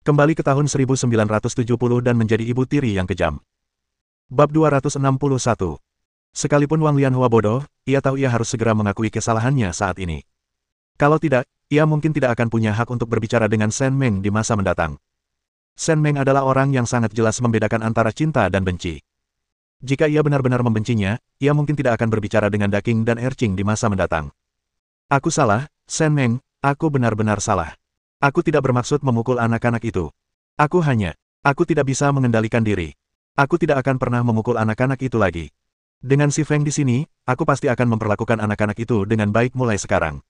Kembali ke tahun 1970 dan menjadi ibu tiri yang kejam. Bab 261. Sekalipun Wang Lianhua bodoh, ia tahu ia harus segera mengakui kesalahannya saat ini. Kalau tidak, ia mungkin tidak akan punya hak untuk berbicara dengan Shen Meng di masa mendatang. Shen Meng adalah orang yang sangat jelas membedakan antara cinta dan benci. Jika ia benar-benar membencinya, ia mungkin tidak akan berbicara dengan Daking dan Erqing di masa mendatang. Aku salah, Shen Meng, aku benar-benar salah. Aku tidak bermaksud memukul anak-anak itu. Aku tidak bisa mengendalikan diri. Aku tidak akan pernah memukul anak-anak itu lagi. Dengan si Feng di sini, aku pasti akan memperlakukan anak-anak itu dengan baik mulai sekarang.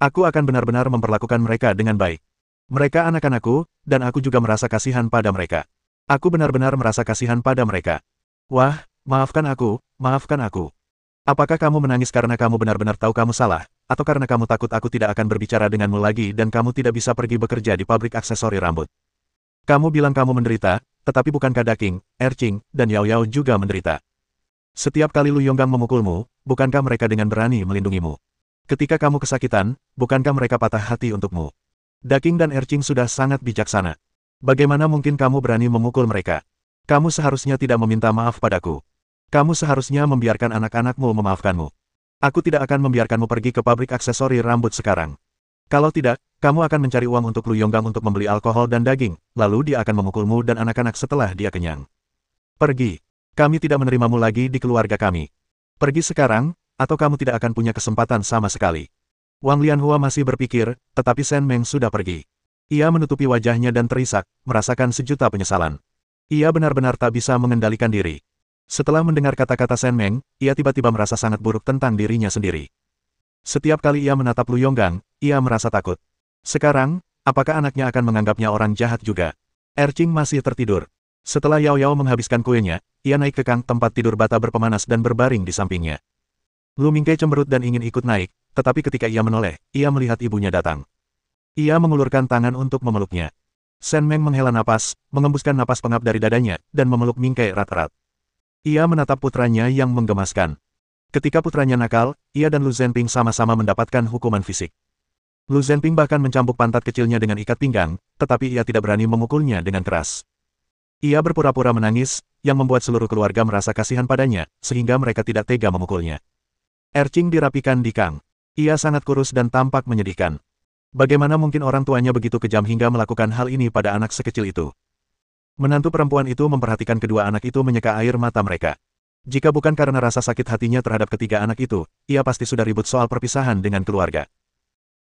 Aku akan benar-benar memperlakukan mereka dengan baik. Mereka anak-anakku, dan aku juga merasa kasihan pada mereka. Aku benar-benar merasa kasihan pada mereka. Wah, maafkan aku, maafkan aku. Apakah kamu menangis karena kamu benar-benar tahu kamu salah, atau karena kamu takut aku tidak akan berbicara denganmu lagi dan kamu tidak bisa pergi bekerja di pabrik aksesori rambut? Kamu bilang kamu menderita, tetapi bukankah Daking, Erqing, dan Yao Yao juga menderita? Setiap kali Lu Yonggang memukulmu, bukankah mereka dengan berani melindungimu? Ketika kamu kesakitan, bukankah mereka patah hati untukmu? Daking dan Erqing sudah sangat bijaksana. Bagaimana mungkin kamu berani memukul mereka? Kamu seharusnya tidak meminta maaf padaku. Kamu seharusnya membiarkan anak-anakmu memaafkanmu. Aku tidak akan membiarkanmu pergi ke pabrik aksesori rambut sekarang. Kalau tidak, kamu akan mencari uang untuk Lu Yonggang untuk membeli alkohol dan daging, lalu dia akan memukulmu dan anak-anak setelah dia kenyang. Pergi. Kami tidak menerimamu lagi di keluarga kami. Pergi sekarang, atau kamu tidak akan punya kesempatan sama sekali. Wang Lianhua masih berpikir, tetapi Shen Meng sudah pergi. Ia menutupi wajahnya dan terisak, merasakan sejuta penyesalan. Ia benar-benar tak bisa mengendalikan diri. Setelah mendengar kata-kata Shen Meng, ia tiba-tiba merasa sangat buruk tentang dirinya sendiri. Setiap kali ia menatap Lu Yonggang, ia merasa takut. Sekarang, apakah anaknya akan menganggapnya orang jahat juga? Erqing masih tertidur. Setelah Yao Yao menghabiskan kuenya, ia naik ke kang tempat tidur bata berpemanas dan berbaring di sampingnya. Lu Mingkai cemberut dan ingin ikut naik, tetapi ketika ia menoleh, ia melihat ibunya datang. Ia mengulurkan tangan untuk memeluknya. Shen Meng menghela napas, mengembuskan napas pengap dari dadanya, dan memeluk Mingkai erat-erat. Ia menatap putranya yang menggemaskan. Ketika putranya nakal, ia dan Lu Zhenping sama-sama mendapatkan hukuman fisik. Lu Zhenping bahkan mencambuk pantat kecilnya dengan ikat pinggang, tetapi ia tidak berani memukulnya dengan keras. Ia berpura-pura menangis, yang membuat seluruh keluarga merasa kasihan padanya, sehingga mereka tidak tega memukulnya. Erqing dirapikan di kang. Ia sangat kurus dan tampak menyedihkan. Bagaimana mungkin orang tuanya begitu kejam hingga melakukan hal ini pada anak sekecil itu? Menantu perempuan itu memperhatikan kedua anak itu menyeka air mata mereka. Jika bukan karena rasa sakit hatinya terhadap ketiga anak itu, ia pasti sudah ribut soal perpisahan dengan keluarga.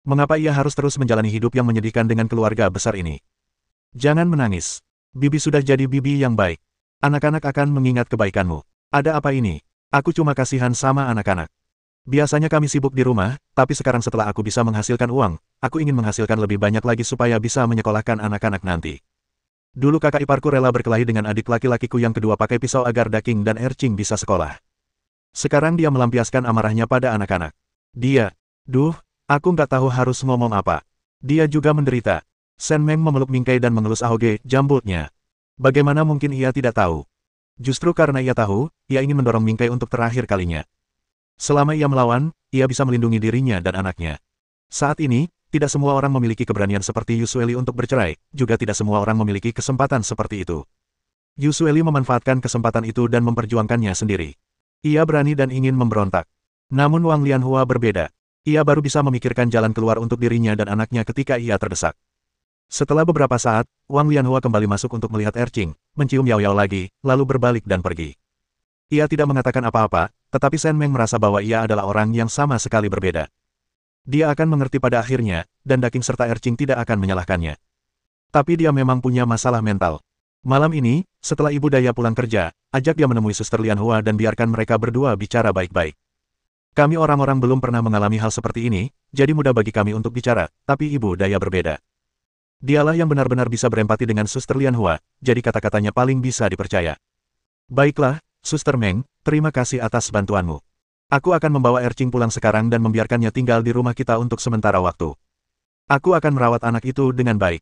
Mengapa ia harus terus menjalani hidup yang menyedihkan dengan keluarga besar ini? Jangan menangis. Bibi sudah jadi bibi yang baik. Anak-anak akan mengingat kebaikanmu. Ada apa ini? Aku cuma kasihan sama anak-anak. Biasanya kami sibuk di rumah, tapi sekarang setelah aku bisa menghasilkan uang, aku ingin menghasilkan lebih banyak lagi supaya bisa menyekolahkan anak-anak nanti. Dulu kakak iparku rela berkelahi dengan adik laki-lakiku yang kedua pakai pisau agar Daking dan Erqing bisa sekolah. Sekarang dia melampiaskan amarahnya pada anak-anak. Aku nggak tahu harus ngomong apa. Dia juga menderita. Shen Meng memeluk Mingkai dan mengelus ahoge, jambulnya. Bagaimana mungkin ia tidak tahu? Justru karena ia tahu, ia ingin mendorong Mingkai untuk terakhir kalinya. Selama ia melawan, ia bisa melindungi dirinya dan anaknya. Saat ini, tidak semua orang memiliki keberanian seperti Yusueli untuk bercerai, juga tidak semua orang memiliki kesempatan seperti itu. Yusueli memanfaatkan kesempatan itu dan memperjuangkannya sendiri. Ia berani dan ingin memberontak. Namun Wang Lianhua berbeda. Ia baru bisa memikirkan jalan keluar untuk dirinya dan anaknya ketika ia terdesak. Setelah beberapa saat, Wang Lianhua kembali masuk untuk melihat Erqing, mencium Yao Yao lagi, lalu berbalik dan pergi. Ia tidak mengatakan apa-apa, tetapi Shen Meng merasa bahwa ia adalah orang yang sama sekali berbeda. Dia akan mengerti pada akhirnya, dan Daking serta Erqing tidak akan menyalahkannya. Tapi dia memang punya masalah mental. Malam ini, setelah ibu Daya pulang kerja, ajak dia menemui Suster Lianhua dan biarkan mereka berdua bicara baik-baik. Kami orang-orang belum pernah mengalami hal seperti ini, jadi mudah bagi kami untuk bicara, tapi ibu Daya berbeda. Dialah yang benar-benar bisa berempati dengan Suster Lianhua, jadi kata-katanya paling bisa dipercaya. Baiklah, Suster Meng, terima kasih atas bantuanmu. Aku akan membawa Erqing pulang sekarang dan membiarkannya tinggal di rumah kita untuk sementara waktu. Aku akan merawat anak itu dengan baik.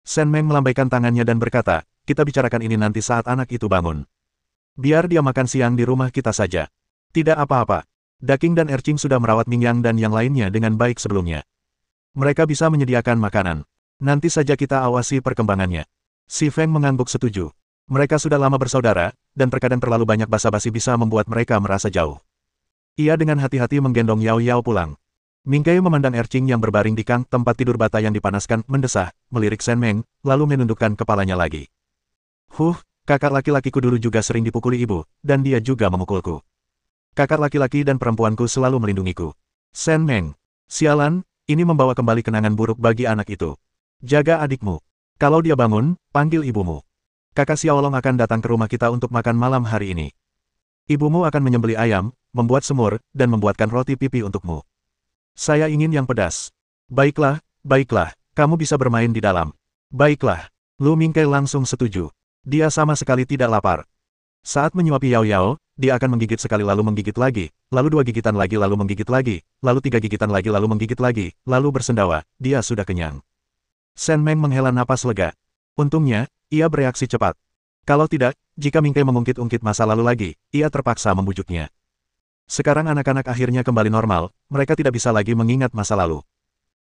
Shen Meng melambaikan tangannya dan berkata, kita bicarakan ini nanti saat anak itu bangun. Biar dia makan siang di rumah kita saja. Tidak apa-apa. Daking dan Erqing sudah merawat Mingyang dan yang lainnya dengan baik sebelumnya. Mereka bisa menyediakan makanan. Nanti saja kita awasi perkembangannya. Si Feng mengangguk setuju. Mereka sudah lama bersaudara, dan terkadang terlalu banyak basa-basi bisa membuat mereka merasa jauh. Ia dengan hati-hati menggendong Yao Yao pulang. Ming Kei memandang Erqing yang berbaring di kang tempat tidur bata yang dipanaskan, mendesah, melirik Shen Meng, lalu menundukkan kepalanya lagi. Kakak laki-lakiku dulu juga sering dipukuli ibu, dan dia juga memukulku. Kakak laki-laki dan perempuanku selalu melindungiku. Shen Meng. Sialan, ini membawa kembali kenangan buruk bagi anak itu. Jaga adikmu. Kalau dia bangun, panggil ibumu. Kakak Xiaolong akan datang ke rumah kita untuk makan malam hari ini. Ibumu akan menyembelih ayam, membuat semur, dan membuatkan roti pipi untukmu. Saya ingin yang pedas. Baiklah, kamu bisa bermain di dalam. Baiklah. Lu Mingkei langsung setuju. Dia sama sekali tidak lapar. Saat menyuapi Yao Yao, dia akan menggigit sekali lalu menggigit lagi, lalu 2 gigitan lagi lalu menggigit lagi, lalu 3 gigitan lagi lalu menggigit lagi, lalu bersendawa, dia sudah kenyang. Shen Meng menghela napas lega. Untungnya, ia bereaksi cepat. Kalau tidak, jika Ming Kei mengungkit-ungkit masa lalu lagi, ia terpaksa membujuknya. Sekarang anak-anak akhirnya kembali normal, mereka tidak bisa lagi mengingat masa lalu.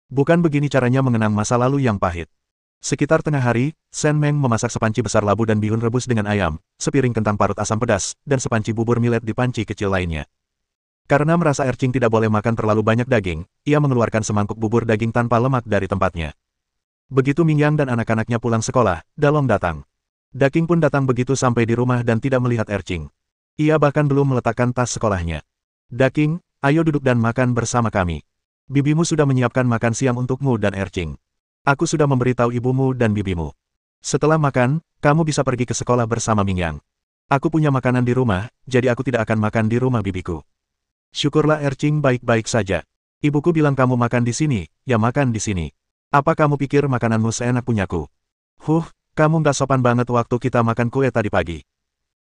Bukan begini caranya mengenang masa lalu yang pahit. Sekitar tengah hari, Shen Meng memasak sepanci besar labu dan bihun rebus dengan ayam, sepiring kentang parut asam pedas, dan sepanci bubur millet di panci kecil lainnya. Karena merasa Erqing tidak boleh makan terlalu banyak daging, ia mengeluarkan semangkuk bubur daging tanpa lemak dari tempatnya. Begitu Mingyang dan anak-anaknya pulang sekolah, Dalong datang. Daking pun datang begitu sampai di rumah dan tidak melihat Erqing. Ia bahkan belum meletakkan tas sekolahnya. Daking, ayo duduk dan makan bersama kami. Bibimu sudah menyiapkan makan siang untukmu dan Erqing. Aku sudah memberitahu ibumu dan bibimu. Setelah makan, kamu bisa pergi ke sekolah bersama Mingyang. Aku punya makanan di rumah, jadi aku tidak akan makan di rumah bibiku. Syukurlah Erqing baik-baik saja. Ibuku bilang kamu makan di sini, ya makan di sini. Apa kamu pikir makananmu seenak punyaku? Kamu nggak sopan banget waktu kita makan kue tadi pagi.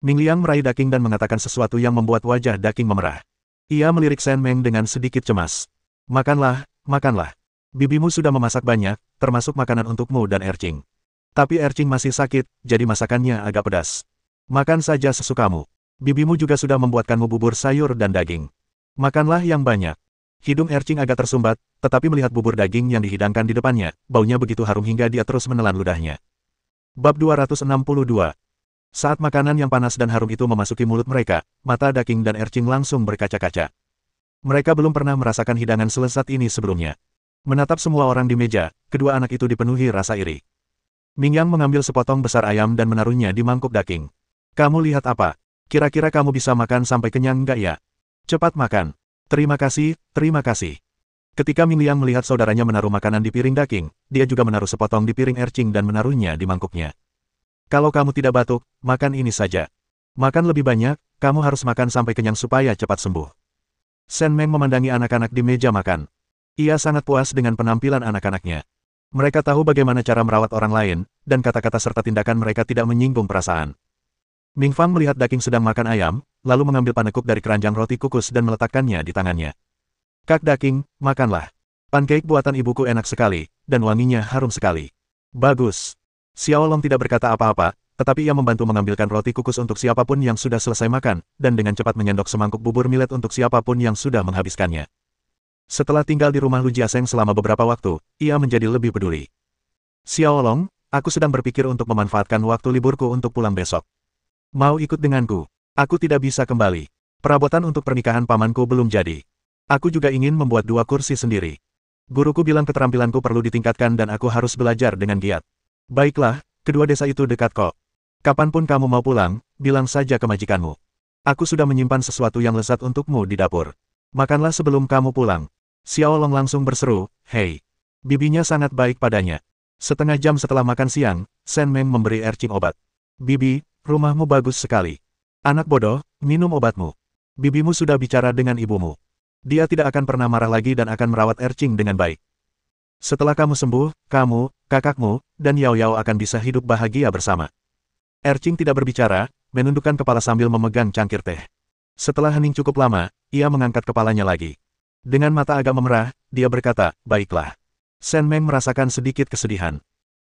Ming Liang meraih Daking dan mengatakan sesuatu yang membuat wajah Daking memerah. Ia melirik Shen Meng dengan sedikit cemas. Makanlah. Bibimu sudah memasak banyak, termasuk makanan untukmu dan Erqing. Tapi Erqing masih sakit, jadi masakannya agak pedas. Makan saja sesukamu. Bibimu juga sudah membuatkanmu bubur sayur dan daging. Makanlah yang banyak. Hidung Erqing agak tersumbat, tetapi melihat bubur daging yang dihidangkan di depannya, baunya begitu harum hingga dia terus menelan ludahnya. Bab 262. Saat makanan yang panas dan harum itu memasuki mulut mereka, mata Daking dan Erqing langsung berkaca-kaca. Mereka belum pernah merasakan hidangan selezat ini sebelumnya. Menatap semua orang di meja, kedua anak itu dipenuhi rasa iri. Mingyang mengambil sepotong besar ayam dan menaruhnya di mangkuk Daking. Kamu lihat apa? Kira-kira kamu bisa makan sampai kenyang enggak ya? Cepat makan. Terima kasih. Ketika Ming Liang melihat saudaranya menaruh makanan di piring Daking, dia juga menaruh sepotong di piring Erqing dan menaruhnya di mangkuknya. Kalau kamu tidak batuk, makan ini saja. Makan lebih banyak, kamu harus makan sampai kenyang supaya cepat sembuh. Shen Meng memandangi anak-anak di meja makan. Ia sangat puas dengan penampilan anak-anaknya. Mereka tahu bagaimana cara merawat orang lain, dan kata-kata serta tindakan mereka tidak menyinggung perasaan. Ming Fang melihat Daking sedang makan ayam, lalu mengambil panekuk dari keranjang roti kukus dan meletakkannya di tangannya. Kak Daking, makanlah. Pancake buatan ibuku enak sekali, dan wanginya harum sekali. Bagus. Xiaolong tidak berkata apa-apa, tetapi ia membantu mengambilkan roti kukus untuk siapapun yang sudah selesai makan, dan dengan cepat menyendok semangkuk bubur millet untuk siapapun yang sudah menghabiskannya. Setelah tinggal di rumah Lu Jiaseng selama beberapa waktu, ia menjadi lebih peduli. Xiaolong, aku sedang berpikir untuk memanfaatkan waktu liburku untuk pulang besok. Mau ikut denganku? Aku tidak bisa kembali. Perabotan untuk pernikahan pamanku belum jadi. Aku juga ingin membuat 2 kursi sendiri. Guruku bilang keterampilanku perlu ditingkatkan dan aku harus belajar dengan giat. Baiklah, kedua desa itu dekat kok. Kapanpun kamu mau pulang, bilang saja ke majikanmu. Aku sudah menyimpan sesuatu yang lezat untukmu di dapur. Makanlah sebelum kamu pulang. Xiaolong langsung berseru, hei. Bibinya sangat baik padanya. Setengah jam setelah makan siang, Shen Meng memberi Erqing obat. Bibi, rumahmu bagus sekali. Anak bodoh, minum obatmu. Bibimu sudah bicara dengan ibumu. Dia tidak akan pernah marah lagi dan akan merawat Erqing dengan baik. Setelah kamu sembuh, kamu, kakakmu, dan Yao Yao akan bisa hidup bahagia bersama. Erqing tidak berbicara, menundukkan kepala sambil memegang cangkir teh. Setelah hening cukup lama, ia mengangkat kepalanya lagi. Dengan mata agak memerah, dia berkata, baiklah. Shen Meng merasakan sedikit kesedihan.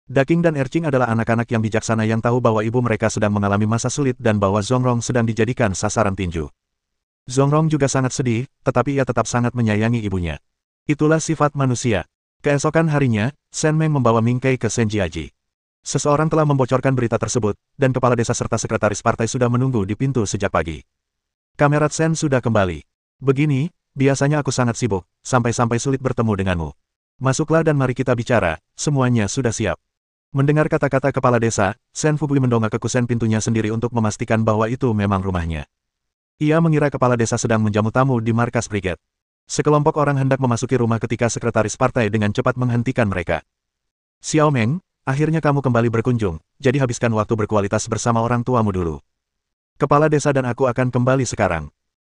Daking dan Erqing adalah anak-anak yang bijaksana yang tahu bahwa ibu mereka sedang mengalami masa sulit dan bahwa Zongrong sedang dijadikan sasaran tinju. Zongrong juga sangat sedih, tetapi ia tetap sangat menyayangi ibunya. Itulah sifat manusia. Keesokan harinya, Shen Meng membawa Ming Kei ke Senjiaji. Seseorang telah membocorkan berita tersebut, dan kepala desa serta sekretaris partai sudah menunggu di pintu sejak pagi. Kamerat Shen sudah kembali. Begini, biasanya aku sangat sibuk, sampai-sampai sulit bertemu denganmu. Masuklah dan mari kita bicara, semuanya sudah siap. Mendengar kata-kata kepala desa, Shen Fugui mendongak ke kusen pintunya sendiri untuk memastikan bahwa itu memang rumahnya. Ia mengira kepala desa sedang menjamu tamu di markas brigade. Sekelompok orang hendak memasuki rumah ketika sekretaris partai dengan cepat menghentikan mereka. Xiao Meng, akhirnya kamu kembali berkunjung, jadi habiskan waktu berkualitas bersama orang tuamu dulu. Kepala desa dan aku akan kembali sekarang.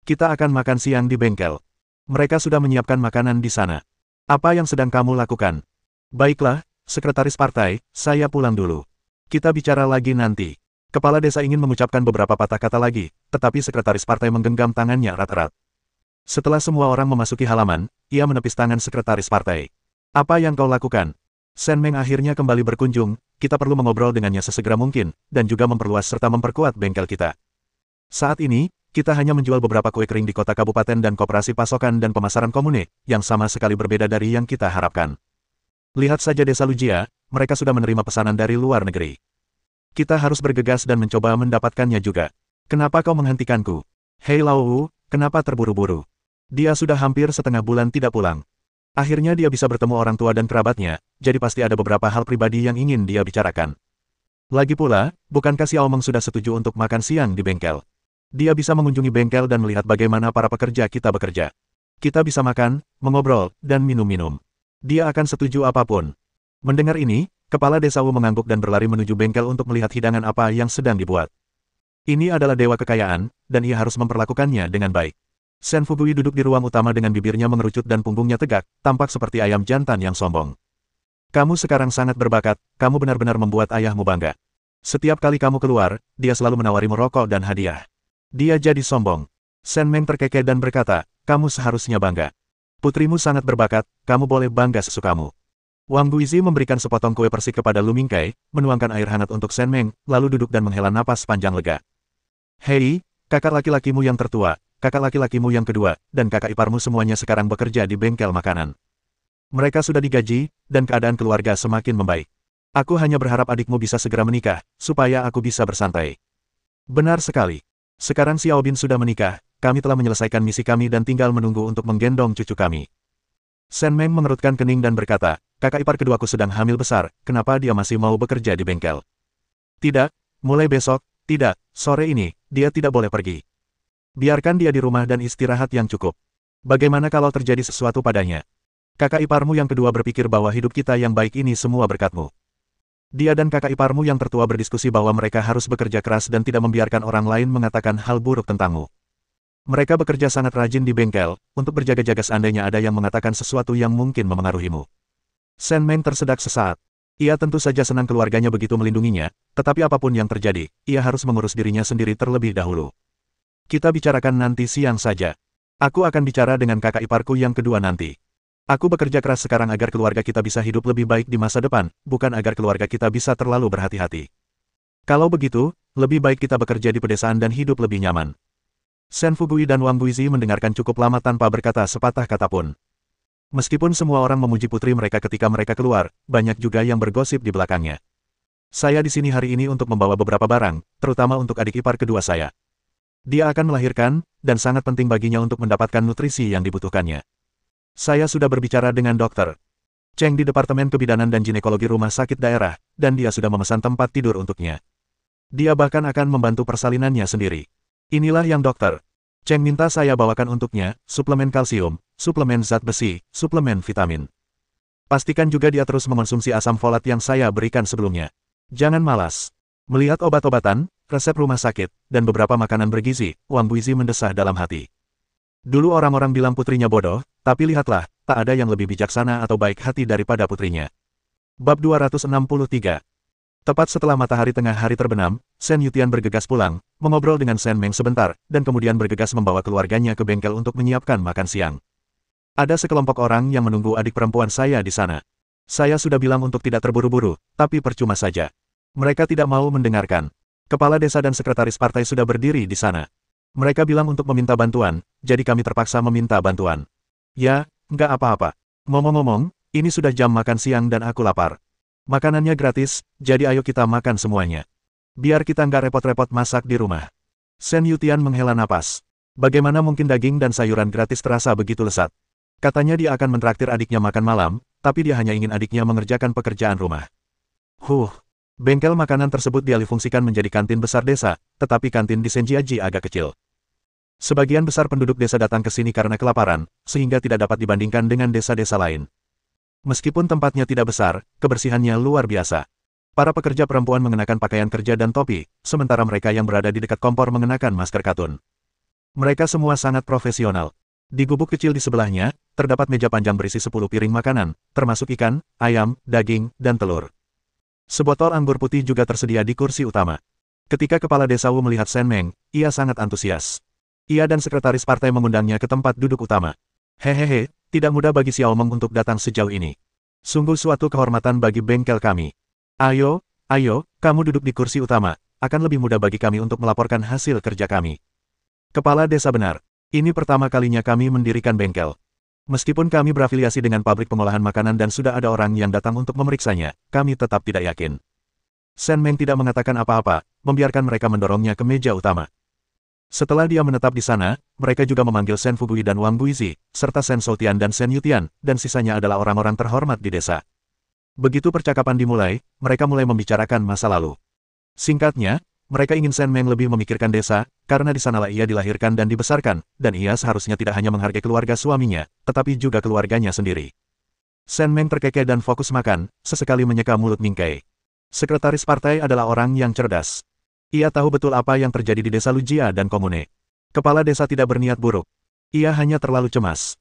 Kita akan makan siang di bengkel. Mereka sudah menyiapkan makanan di sana. Apa yang sedang kamu lakukan? Baiklah, sekretaris partai, saya pulang dulu. Kita bicara lagi nanti. Kepala desa ingin mengucapkan beberapa patah kata lagi, tetapi sekretaris partai menggenggam tangannya erat-erat. Setelah semua orang memasuki halaman, ia menepis tangan sekretaris partai. Apa yang kau lakukan? Shen Meng akhirnya kembali berkunjung, kita perlu mengobrol dengannya sesegera mungkin, dan juga memperluas serta memperkuat bengkel kita. Saat ini, kita hanya menjual beberapa kue kering di kota kabupaten dan koperasi pasokan dan pemasaran komune, yang sama sekali berbeda dari yang kita harapkan. Lihat saja desa Lujia, mereka sudah menerima pesanan dari luar negeri. Kita harus bergegas dan mencoba mendapatkannya juga. Kenapa kau menghentikanku? Hei Lao Wu, kenapa terburu-buru? Dia sudah hampir setengah bulan tidak pulang. Akhirnya dia bisa bertemu orang tua dan kerabatnya, jadi pasti ada beberapa hal pribadi yang ingin dia bicarakan. Lagi pula, bukankah Xiao Meng sudah setuju untuk makan siang di bengkel? Dia bisa mengunjungi bengkel dan melihat bagaimana para pekerja kita bekerja. Kita bisa makan, mengobrol, dan minum-minum. Dia akan setuju apapun. Mendengar ini, kepala desa Wu mengangguk dan berlari menuju bengkel untuk melihat hidangan apa yang sedang dibuat. Ini adalah dewa kekayaan, dan ia harus memperlakukannya dengan baik. Shen Fugui duduk di ruang utama dengan bibirnya mengerucut dan punggungnya tegak, tampak seperti ayam jantan yang sombong. Kamu sekarang sangat berbakat, kamu benar-benar membuat ayahmu bangga. Setiap kali kamu keluar, dia selalu menawarimu rokok dan hadiah. Dia jadi sombong. Shen Meng terkekeh dan berkata, kamu seharusnya bangga. Putrimu sangat berbakat, kamu boleh bangga sesukamu. Wang Guizi memberikan sepotong kue persik kepada Lu Mingkai, menuangkan air hangat untuk Shen Meng, lalu duduk dan menghela napas panjang lega. Hei, kakak laki-lakimu yang tertua, kakak laki-lakimu yang kedua, dan kakak iparmu semuanya sekarang bekerja di bengkel makanan. Mereka sudah digaji, dan keadaan keluarga semakin membaik. Aku hanya berharap adikmu bisa segera menikah, supaya aku bisa bersantai. Benar sekali. Sekarang Xiao Bin sudah menikah, kami telah menyelesaikan misi kami dan tinggal menunggu untuk menggendong cucu kami. Shen Meng mengerutkan kening dan berkata, kakak ipar keduaku sedang hamil besar, kenapa dia masih mau bekerja di bengkel? Tidak, mulai besok, tidak, sore ini, dia tidak boleh pergi. Biarkan dia di rumah dan istirahat yang cukup. Bagaimana kalau terjadi sesuatu padanya? Kakak iparmu yang kedua berpikir bahwa hidup kita yang baik ini semua berkatmu. Dia dan kakak iparmu yang tertua berdiskusi bahwa mereka harus bekerja keras dan tidak membiarkan orang lain mengatakan hal buruk tentangmu. Mereka bekerja sangat rajin di bengkel, untuk berjaga-jaga seandainya ada yang mengatakan sesuatu yang mungkin memengaruhimu. Shen Meng tersedak sesaat. Ia tentu saja senang keluarganya begitu melindunginya, tetapi apapun yang terjadi, ia harus mengurus dirinya sendiri terlebih dahulu. Kita bicarakan nanti siang saja. Aku akan bicara dengan kakak iparku yang kedua nanti. Aku bekerja keras sekarang agar keluarga kita bisa hidup lebih baik di masa depan, bukan agar keluarga kita bisa terlalu berhati-hati. Kalau begitu, lebih baik kita bekerja di pedesaan dan hidup lebih nyaman. Shen Fugui dan Wang Guizi mendengarkan cukup lama tanpa berkata sepatah kata pun. Meskipun semua orang memuji putri mereka ketika mereka keluar, banyak juga yang bergosip di belakangnya. Saya di sini hari ini untuk membawa beberapa barang, terutama untuk adik ipar kedua saya. Dia akan melahirkan, dan sangat penting baginya untuk mendapatkan nutrisi yang dibutuhkannya. Saya sudah berbicara dengan dokter Cheng di Departemen Kebidanan dan Ginekologi Rumah Sakit Daerah, dan dia sudah memesan tempat tidur untuknya. Dia bahkan akan membantu persalinannya sendiri. Inilah yang dokter Cheng minta saya bawakan untuknya, suplemen kalsium, suplemen zat besi, suplemen vitamin. Pastikan juga dia terus mengonsumsi asam folat yang saya berikan sebelumnya. Jangan malas. Melihat obat-obatan, resep rumah sakit, dan beberapa makanan bergizi, Wang Guizi mendesah dalam hati. Dulu orang-orang bilang putrinya bodoh, tapi lihatlah, tak ada yang lebih bijaksana atau baik hati daripada putrinya. Bab 263. Tepat setelah matahari tengah hari terbenam, Shen Yutian bergegas pulang, mengobrol dengan Shen Meng sebentar, dan kemudian bergegas membawa keluarganya ke bengkel untuk menyiapkan makan siang. Ada sekelompok orang yang menunggu adik perempuan saya di sana. Saya sudah bilang untuk tidak terburu-buru, tapi percuma saja. Mereka tidak mau mendengarkan. Kepala desa dan sekretaris partai sudah berdiri di sana. Mereka bilang untuk meminta bantuan, jadi kami terpaksa meminta bantuan. Ya, nggak apa-apa. Ngomong-ngomong, Ini sudah jam makan siang dan aku lapar. Makanannya gratis, jadi ayo kita makan semuanya. Biar kita nggak repot-repot masak di rumah. Shen Yutian menghela napas. Bagaimana mungkin daging dan sayuran gratis terasa begitu lezat? Katanya dia akan mentraktir adiknya makan malam, tapi dia hanya ingin adiknya mengerjakan pekerjaan rumah. Bengkel makanan tersebut dialihfungsikan menjadi kantin besar desa, tetapi kantin di Senjiaji agak kecil. Sebagian besar penduduk desa datang ke sini karena kelaparan, sehingga tidak dapat dibandingkan dengan desa-desa lain. Meskipun tempatnya tidak besar, kebersihannya luar biasa. Para pekerja perempuan mengenakan pakaian kerja dan topi, sementara mereka yang berada di dekat kompor mengenakan masker katun. Mereka semua sangat profesional. Di gubuk kecil di sebelahnya, terdapat meja panjang berisi 10 piring makanan, termasuk ikan, ayam, daging, dan telur. Sebotol anggur putih juga tersedia di kursi utama. Ketika kepala desa Wu melihat Shen Meng, ia sangat antusias. Ia dan sekretaris partai mengundangnya ke tempat duduk utama. Hehehe, tidak mudah bagi Xiao Meng untuk datang sejauh ini. Sungguh suatu kehormatan bagi bengkel kami. Ayo, kamu duduk di kursi utama, akan lebih mudah bagi kami untuk melaporkan hasil kerja kami. Kepala desa benar. Ini pertama kalinya kami mendirikan bengkel. Meskipun kami berafiliasi dengan pabrik pengolahan makanan dan sudah ada orang yang datang untuk memeriksanya, kami tetap tidak yakin. Shen Meng tidak mengatakan apa-apa, membiarkan mereka mendorongnya ke meja utama. Setelah dia menetap di sana, mereka juga memanggil Shen Fugui dan Wang Guizi, serta Shen Shoutian dan Shen Yutian, dan sisanya adalah orang-orang terhormat di desa. Begitu percakapan dimulai, mereka mulai membicarakan masa lalu. Singkatnya, mereka ingin Shen Meng lebih memikirkan desa, karena di sanalah ia dilahirkan dan dibesarkan, dan ia seharusnya tidak hanya menghargai keluarga suaminya, tetapi juga keluarganya sendiri. Shen Meng terkekeh dan fokus makan, sesekali menyeka mulut Mingkai. Sekretaris partai adalah orang yang cerdas. Ia tahu betul apa yang terjadi di desa Lujia dan Komune. Kepala desa tidak berniat buruk. Ia hanya terlalu cemas.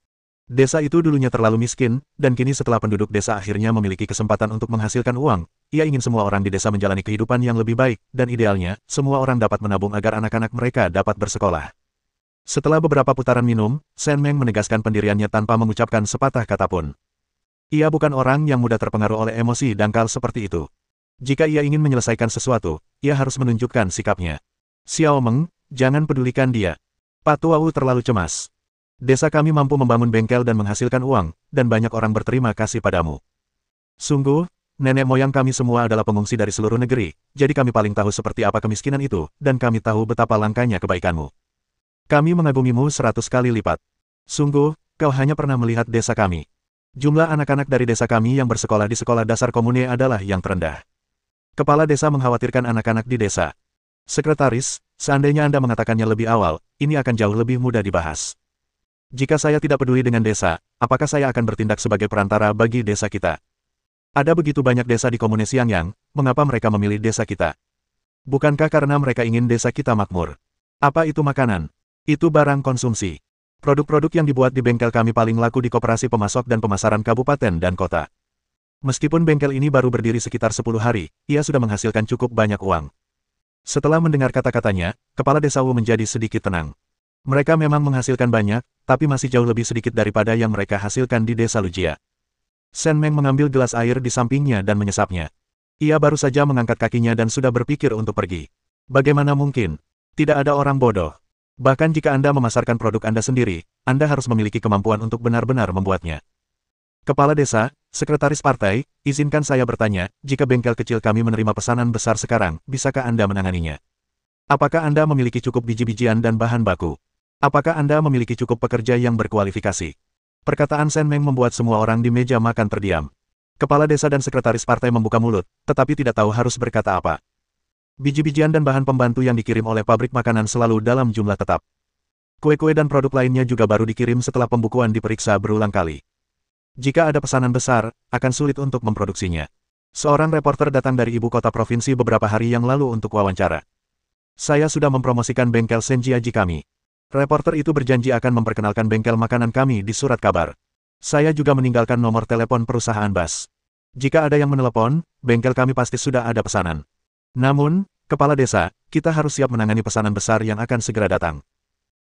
Desa itu dulunya terlalu miskin, dan kini setelah penduduk desa akhirnya memiliki kesempatan untuk menghasilkan uang, ia ingin semua orang di desa menjalani kehidupan yang lebih baik, dan idealnya, semua orang dapat menabung agar anak-anak mereka dapat bersekolah. Setelah beberapa putaran minum, Shen Meng menegaskan pendiriannya tanpa mengucapkan sepatah kata pun. Ia bukan orang yang mudah terpengaruh oleh emosi dangkal seperti itu. Jika ia ingin menyelesaikan sesuatu, ia harus menunjukkan sikapnya. Xiao Meng, jangan pedulikan dia. Pak Tua Wu terlalu cemas. Desa kami mampu membangun bengkel dan menghasilkan uang, dan banyak orang berterima kasih padamu. Sungguh, nenek moyang kami semua adalah pengungsi dari seluruh negeri, jadi kami paling tahu seperti apa kemiskinan itu, dan kami tahu betapa langkanya kebaikanmu. Kami mengagumimu 100 kali lipat. Sungguh, kau hanya pernah melihat desa kami. Jumlah anak-anak dari desa kami yang bersekolah di sekolah dasar komune adalah yang terendah. Kepala desa mengkhawatirkan anak-anak di desa. Sekretaris, seandainya Anda mengatakannya lebih awal, ini akan jauh lebih mudah dibahas. Jika saya tidak peduli dengan desa, apakah saya akan bertindak sebagai perantara bagi desa kita? Ada begitu banyak desa di komune Xiangyang, mengapa mereka memilih desa kita? Bukankah karena mereka ingin desa kita makmur? Apa itu makanan? Itu barang konsumsi. Produk-produk yang dibuat di bengkel kami paling laku di koperasi pemasok dan pemasaran kabupaten dan kota. Meskipun bengkel ini baru berdiri sekitar 10 hari, ia sudah menghasilkan cukup banyak uang. Setelah mendengar kata-katanya, kepala desa Wu menjadi sedikit tenang. Mereka memang menghasilkan banyak, tapi masih jauh lebih sedikit daripada yang mereka hasilkan di desa Lujia. Shen Meng mengambil gelas air di sampingnya dan menyesapnya. Ia baru saja mengangkat kakinya dan sudah berpikir untuk pergi. Bagaimana mungkin? Tidak ada orang bodoh. Bahkan jika Anda memasarkan produk Anda sendiri, Anda harus memiliki kemampuan untuk benar-benar membuatnya. Kepala desa, sekretaris partai, izinkan saya bertanya, jika bengkel kecil kami menerima pesanan besar sekarang, bisakah Anda menanganinya? Apakah Anda memiliki cukup biji-bijian dan bahan baku? Apakah Anda memiliki cukup pekerja yang berkualifikasi? Perkataan Shen Meng membuat semua orang di meja makan terdiam. Kepala desa dan sekretaris partai membuka mulut, tetapi tidak tahu harus berkata apa. Biji-bijian dan bahan pembantu yang dikirim oleh pabrik makanan selalu dalam jumlah tetap. Kue-kue dan produk lainnya juga baru dikirim setelah pembukuan diperiksa berulang kali. Jika ada pesanan besar, akan sulit untuk memproduksinya. Seorang reporter datang dari ibu kota provinsi beberapa hari yang lalu untuk wawancara. Saya sudah mempromosikan bengkel Senjiaji kami. Reporter itu berjanji akan memperkenalkan bengkel makanan kami di surat kabar. Saya juga meninggalkan nomor telepon perusahaan Bas. Jika ada yang menelepon, bengkel kami pasti sudah ada pesanan. Namun, kepala desa, kita harus siap menangani pesanan besar yang akan segera datang.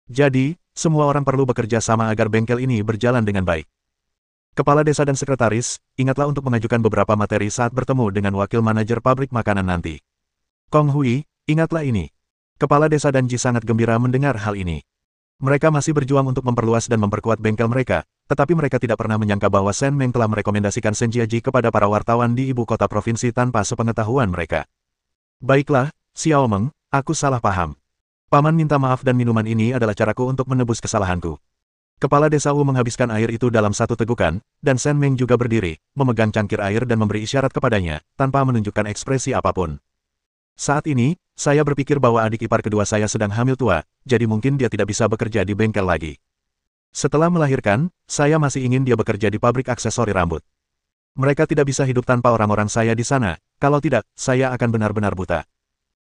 Jadi, semua orang perlu bekerja sama agar bengkel ini berjalan dengan baik. Kepala desa dan sekretaris, ingatlah untuk mengajukan beberapa materi saat bertemu dengan wakil manajer pabrik makanan nanti. Kong Hui, ingatlah ini. Kepala desa dan Ji sangat gembira mendengar hal ini. Mereka masih berjuang untuk memperluas dan memperkuat bengkel mereka, tetapi mereka tidak pernah menyangka bahwa Shen Meng telah merekomendasikan Shen Jiaji kepada para wartawan di ibu kota provinsi tanpa sepengetahuan mereka. Baiklah, Xiao Meng, aku salah paham. Paman minta maaf dan minuman ini adalah caraku untuk menebus kesalahanku. Kepala desa Wu menghabiskan air itu dalam satu tegukan, dan Shen Meng juga berdiri, memegang cangkir air dan memberi isyarat kepadanya, tanpa menunjukkan ekspresi apapun. Saat ini, saya berpikir bahwa adik ipar kedua saya sedang hamil tua, jadi mungkin dia tidak bisa bekerja di bengkel lagi. Setelah melahirkan, saya masih ingin dia bekerja di pabrik aksesori rambut. Mereka tidak bisa hidup tanpa orang-orang saya di sana, kalau tidak, saya akan benar-benar buta.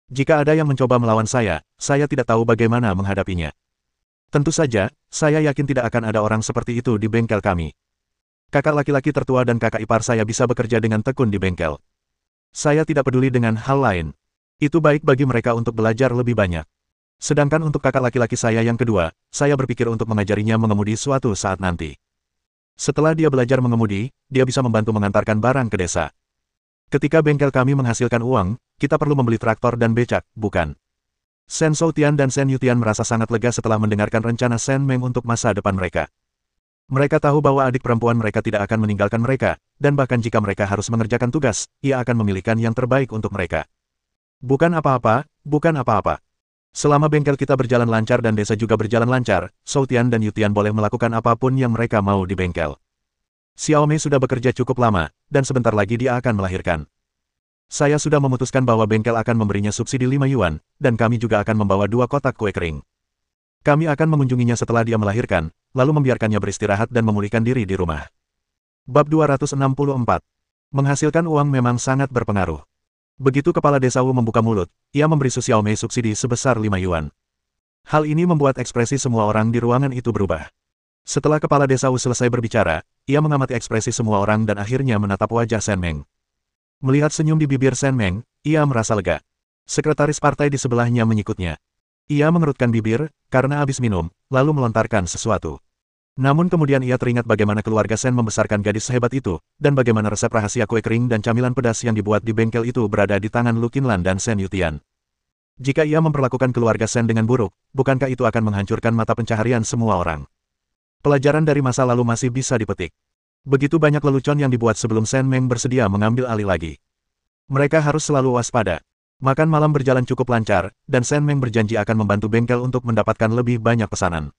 Jika ada yang mencoba melawan saya tidak tahu bagaimana menghadapinya. Tentu saja, saya yakin tidak akan ada orang seperti itu di bengkel kami. Kakak laki-laki tertua dan kakak ipar saya bisa bekerja dengan tekun di bengkel. Saya tidak peduli dengan hal lain. Itu baik bagi mereka untuk belajar lebih banyak. Sedangkan untuk kakak laki-laki saya yang kedua, saya berpikir untuk mengajarinya mengemudi suatu saat nanti. Setelah dia belajar mengemudi, dia bisa membantu mengantarkan barang ke desa. Ketika bengkel kami menghasilkan uang, kita perlu membeli traktor dan becak, bukan? Shen Shoutian dan Shen Yutian merasa sangat lega setelah mendengarkan rencana Shen Meng untuk masa depan mereka. Mereka tahu bahwa adik perempuan mereka tidak akan meninggalkan mereka, dan bahkan jika mereka harus mengerjakan tugas, ia akan memilihkan yang terbaik untuk mereka. Bukan apa-apa, bukan apa-apa. Selama bengkel kita berjalan lancar dan desa juga berjalan lancar, Shoutian dan Yutian boleh melakukan apapun yang mereka mau di bengkel. Xiao Mei sudah bekerja cukup lama, dan sebentar lagi dia akan melahirkan. Saya sudah memutuskan bahwa bengkel akan memberinya subsidi 5 yuan, dan kami juga akan membawa 2 kotak kue kering. Kami akan mengunjunginya setelah dia melahirkan, lalu membiarkannya beristirahat dan memulihkan diri di rumah. Bab 264. Menghasilkan uang memang sangat berpengaruh. Begitu kepala desa Wu membuka mulut, ia memberi Su Xiaomei subsidi sebesar 5 yuan. Hal ini membuat ekspresi semua orang di ruangan itu berubah. Setelah kepala desa Wu selesai berbicara, ia mengamati ekspresi semua orang dan akhirnya menatap wajah Shen Meng. Melihat senyum di bibir Shen Meng, ia merasa lega. Sekretaris partai di sebelahnya menyikutnya. Ia mengerutkan bibir, karena habis minum, lalu melontarkan sesuatu. Namun kemudian ia teringat bagaimana keluarga Shen membesarkan gadis sehebat itu, dan bagaimana resep rahasia kue kering dan camilan pedas yang dibuat di bengkel itu berada di tangan Lu Qinlan dan Shen Yutian. Jika ia memperlakukan keluarga Shen dengan buruk, bukankah itu akan menghancurkan mata pencaharian semua orang? Pelajaran dari masa lalu masih bisa dipetik. Begitu banyak lelucon yang dibuat sebelum Shen Meng bersedia mengambil alih lagi. Mereka harus selalu waspada. Makan malam berjalan cukup lancar, dan Shen Meng berjanji akan membantu bengkel untuk mendapatkan lebih banyak pesanan.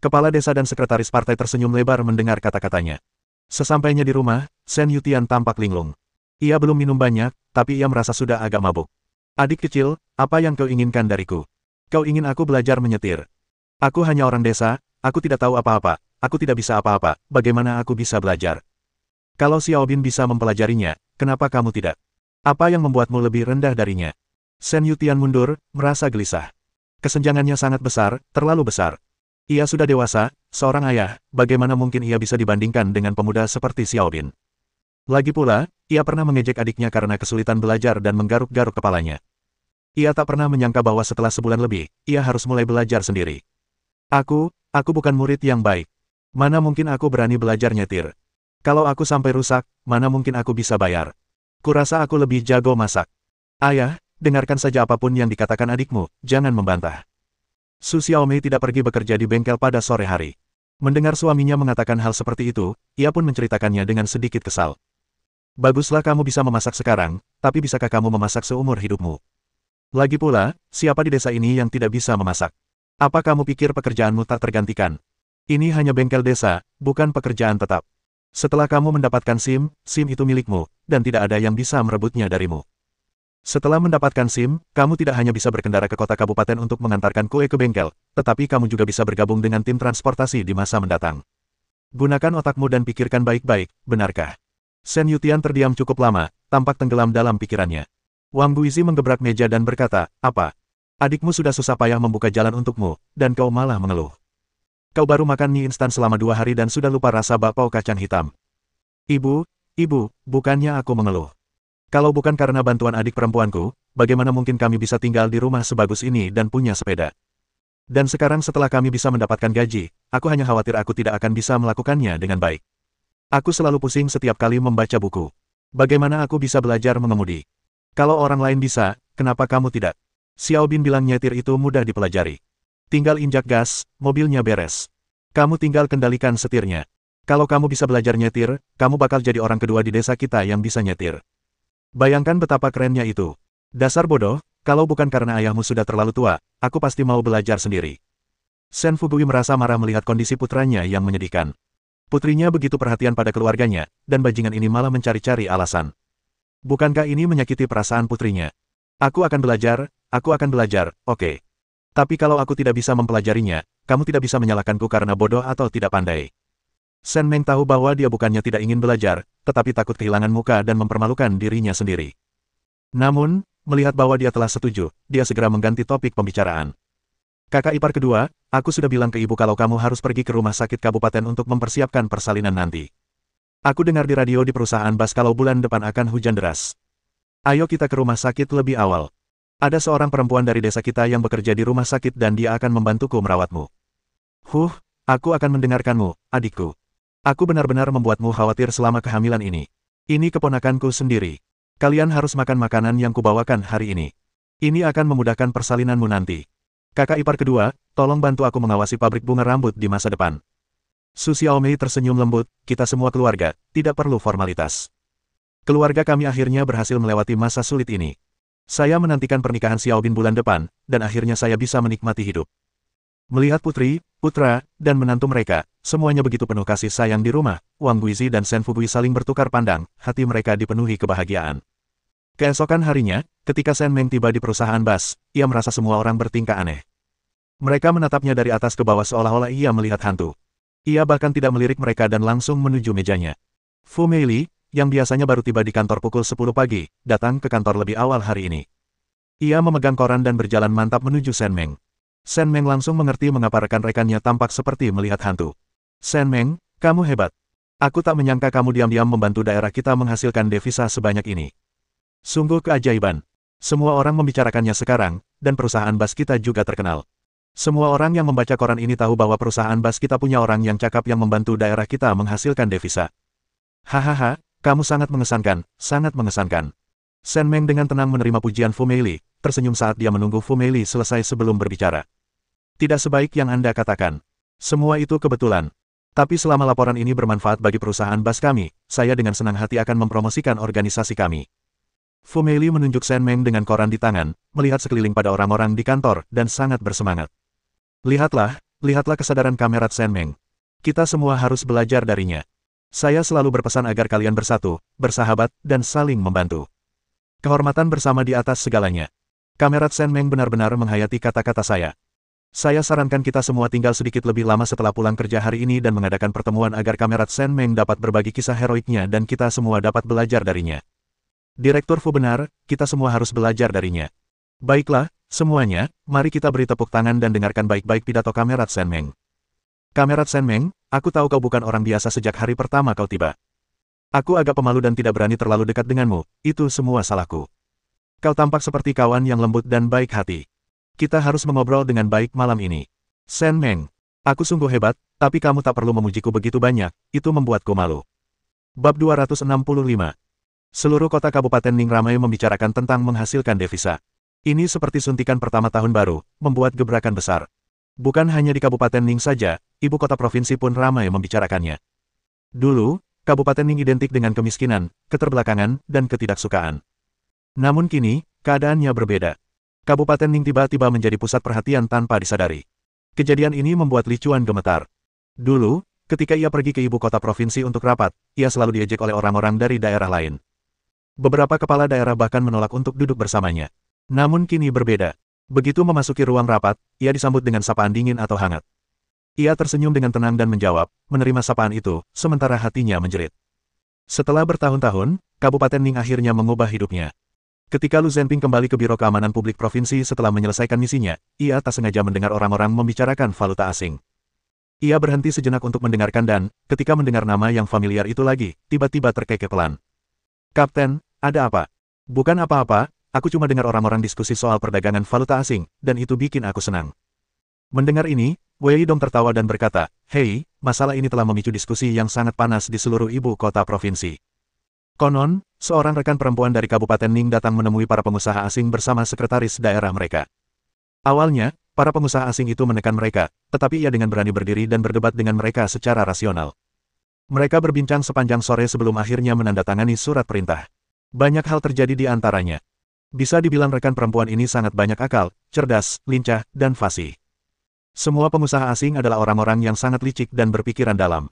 Kepala desa dan sekretaris partai tersenyum lebar mendengar kata-katanya. Sesampainya di rumah, Shen Yutian tampak linglung. Ia belum minum banyak, tapi ia merasa sudah agak mabuk. Adik kecil, apa yang kau inginkan dariku? Kau ingin aku belajar menyetir? Aku hanya orang desa, aku tidak tahu apa-apa, aku tidak bisa apa-apa, bagaimana aku bisa belajar? Kalau Xiao Bin bisa mempelajarinya, kenapa kamu tidak? Apa yang membuatmu lebih rendah darinya? Shen Yutian mundur, merasa gelisah. Kesenjangannya sangat besar, terlalu besar. Ia sudah dewasa, seorang ayah, bagaimana mungkin ia bisa dibandingkan dengan pemuda seperti Xiao Bin? Lagi pula, ia pernah mengejek adiknya karena kesulitan belajar dan menggaruk-garuk kepalanya. Ia tak pernah menyangka bahwa setelah sebulan lebih, ia harus mulai belajar sendiri. Aku bukan murid yang baik. Mana mungkin aku berani belajar nyetir? Kalau aku sampai rusak, mana mungkin aku bisa bayar? Kurasa aku lebih jago masak. Ayah, dengarkan saja apapun yang dikatakan adikmu, jangan membantah. Su Xiaomei tidak pergi bekerja di bengkel pada sore hari. Mendengar suaminya mengatakan hal seperti itu, ia pun menceritakannya dengan sedikit kesal. Baguslah kamu bisa memasak sekarang, tapi bisakah kamu memasak seumur hidupmu? Lagi pula, siapa di desa ini yang tidak bisa memasak? Apa kamu pikir pekerjaanmu tak tergantikan? Ini hanya bengkel desa, bukan pekerjaan tetap. Setelah kamu mendapatkan SIM itu milikmu, dan tidak ada yang bisa merebutnya darimu. Setelah mendapatkan SIM, kamu tidak hanya bisa berkendara ke kota kabupaten untuk mengantarkan kue ke bengkel, tetapi kamu juga bisa bergabung dengan tim transportasi di masa mendatang. Gunakan otakmu dan pikirkan baik-baik, benarkah? Shen Yutian terdiam cukup lama, tampak tenggelam dalam pikirannya. Wang Guizi menggebrak meja dan berkata, apa? Adikmu sudah susah payah membuka jalan untukmu, dan kau malah mengeluh. Kau baru makan mie instan selama 2 hari dan sudah lupa rasa bakpao kacang hitam. Ibu, bukannya aku mengeluh. Kalau bukan karena bantuan adik perempuanku, bagaimana mungkin kami bisa tinggal di rumah sebagus ini dan punya sepeda? Dan sekarang setelah kami bisa mendapatkan gaji, aku hanya khawatir aku tidak akan bisa melakukannya dengan baik. Aku selalu pusing setiap kali membaca buku. Bagaimana aku bisa belajar mengemudi? Kalau orang lain bisa, kenapa kamu tidak? Xiao Bin bilang nyetir itu mudah dipelajari. Tinggal injak gas, mobilnya beres. Kamu tinggal kendalikan setirnya. Kalau kamu bisa belajar nyetir, kamu bakal jadi orang kedua di desa kita yang bisa nyetir. Bayangkan betapa kerennya itu. Dasar bodoh, kalau bukan karena ayahmu sudah terlalu tua, aku pasti mau belajar sendiri. Sen Fugui merasa marah melihat kondisi putranya yang menyedihkan. Putrinya begitu perhatian pada keluarganya, dan bajingan ini malah mencari-cari alasan. Bukankah ini menyakiti perasaan putrinya? Aku akan belajar, oke. Tapi kalau aku tidak bisa mempelajarinya, kamu tidak bisa menyalahkanku karena bodoh atau tidak pandai. Sen Meng tahu bahwa dia bukannya tidak ingin belajar, tetapi takut kehilangan muka dan mempermalukan dirinya sendiri. Namun, melihat bahwa dia telah setuju, dia segera mengganti topik pembicaraan. Kakak ipar kedua, aku sudah bilang ke ibu kalau kamu harus pergi ke rumah sakit kabupaten untuk mempersiapkan persalinan nanti. Aku dengar di radio di perusahaan bas kalau bulan depan akan hujan deras. Ayo kita ke rumah sakit lebih awal. Ada seorang perempuan dari desa kita yang bekerja di rumah sakit dan dia akan membantuku merawatmu. Aku akan mendengarkanmu, adikku. Aku benar-benar membuatmu khawatir selama kehamilan ini. Ini keponakanku sendiri. Kalian harus makan makanan yang kubawakan hari ini. Ini akan memudahkan persalinanmu nanti. Kakak ipar kedua, tolong bantu aku mengawasi pabrik bunga rambut di masa depan. Su Xiaomei tersenyum lembut, kita semua keluarga, tidak perlu formalitas. Keluarga kami akhirnya berhasil melewati masa sulit ini. Saya menantikan pernikahan Xiaobin bulan depan, dan akhirnya saya bisa menikmati hidup. Melihat putri, putra, dan menantu mereka, semuanya begitu penuh kasih sayang di rumah, Wang Guizi dan Sen Fugui saling bertukar pandang, hati mereka dipenuhi kebahagiaan. Keesokan harinya, ketika Sen Meng tiba di perusahaan bas, ia merasa semua orang bertingkah aneh. Mereka menatapnya dari atas ke bawah seolah-olah ia melihat hantu. Ia bahkan tidak melirik mereka dan langsung menuju mejanya. Fu Meili, yang biasanya baru tiba di kantor pukul 10 pagi, datang ke kantor lebih awal hari ini. Ia memegang koran dan berjalan mantap menuju Sen Meng. Sen Meng langsung mengerti mengapa rekan-rekannya tampak seperti melihat hantu. Sen Meng, kamu hebat. Aku tak menyangka kamu diam-diam membantu daerah kita menghasilkan devisa sebanyak ini. Sungguh keajaiban. Semua orang membicarakannya sekarang, dan perusahaan bas kita juga terkenal. Semua orang yang membaca koran ini tahu bahwa perusahaan bas kita punya orang yang cakap yang membantu daerah kita menghasilkan devisa. Hahaha, kamu sangat mengesankan, sangat mengesankan. Sen Meng dengan tenang menerima pujian Fu Meili, tersenyum saat dia menunggu Fu Meili selesai sebelum berbicara. Tidak sebaik yang Anda katakan. Semua itu kebetulan. Tapi selama laporan ini bermanfaat bagi perusahaan bas kami, saya dengan senang hati akan mempromosikan organisasi kami. Fu Meili menunjuk Sen Meng dengan koran di tangan, melihat sekeliling pada orang-orang di kantor, dan sangat bersemangat. Lihatlah kesadaran kamerat Sen Meng. Kita semua harus belajar darinya. Saya selalu berpesan agar kalian bersatu, bersahabat, dan saling membantu. Kehormatan bersama di atas segalanya. Kamerat Sen Meng benar-benar menghayati kata-kata saya. Saya sarankan kita semua tinggal sedikit lebih lama setelah pulang kerja hari ini dan mengadakan pertemuan agar kamerat Sen Meng dapat berbagi kisah heroiknya dan kita semua dapat belajar darinya. Direktur Fu benar, kita semua harus belajar darinya. Baiklah, semuanya, mari kita beri tepuk tangan dan dengarkan baik-baik pidato kamerat Sen Meng. Kamerat Sen Meng, aku tahu kau bukan orang biasa sejak hari pertama kau tiba. Aku agak pemalu dan tidak berani terlalu dekat denganmu, itu semua salahku. Kau tampak seperti kawan yang lembut dan baik hati. Kita harus mengobrol dengan baik malam ini. Sen Meng, aku sungguh hebat, tapi kamu tak perlu memujiku begitu banyak, itu membuatku malu. Bab 265. Seluruh kota Kabupaten Ning ramai membicarakan tentang menghasilkan devisa. Ini seperti suntikan pertama tahun baru, membuat gebrakan besar. Bukan hanya di Kabupaten Ning saja, ibu kota provinsi pun ramai membicarakannya. Dulu, Kabupaten Ning identik dengan kemiskinan, keterbelakangan, dan ketidaksukaan. Namun kini, keadaannya berbeda. Kabupaten Ning tiba-tiba menjadi pusat perhatian tanpa disadari. Kejadian ini membuat Li Chuan gemetar. Dulu, ketika ia pergi ke ibu kota provinsi untuk rapat, ia selalu diejek oleh orang-orang dari daerah lain. Beberapa kepala daerah bahkan menolak untuk duduk bersamanya. Namun kini berbeda. Begitu memasuki ruang rapat, ia disambut dengan sapaan dingin atau hangat. Ia tersenyum dengan tenang dan menjawab, menerima sapaan itu, sementara hatinya menjerit. Setelah bertahun-tahun, Kabupaten Ning akhirnya mengubah hidupnya. Ketika Lu Zhenping kembali ke Biro Keamanan Publik Provinsi setelah menyelesaikan misinya, ia tak sengaja mendengar orang-orang membicarakan valuta asing. Ia berhenti sejenak untuk mendengarkan dan, ketika mendengar nama yang familiar itu lagi, tiba-tiba terkekeh pelan. Kapten, ada apa? Bukan apa-apa, aku cuma dengar orang-orang diskusi soal perdagangan valuta asing, dan itu bikin aku senang. Mendengar ini, Wei Dong tertawa dan berkata, "Hei, masalah ini telah memicu diskusi yang sangat panas di seluruh ibu kota provinsi. Konon, seorang rekan perempuan dari Kabupaten Ning datang menemui para pengusaha asing bersama sekretaris daerah mereka. Awalnya, para pengusaha asing itu menekan mereka, tetapi ia dengan berani berdiri dan berdebat dengan mereka secara rasional. Mereka berbincang sepanjang sore sebelum akhirnya menandatangani surat perintah. Banyak hal terjadi di antaranya. Bisa dibilang rekan perempuan ini sangat banyak akal, cerdas, lincah, dan fasih. Semua pengusaha asing adalah orang-orang yang sangat licik dan berpikiran dalam.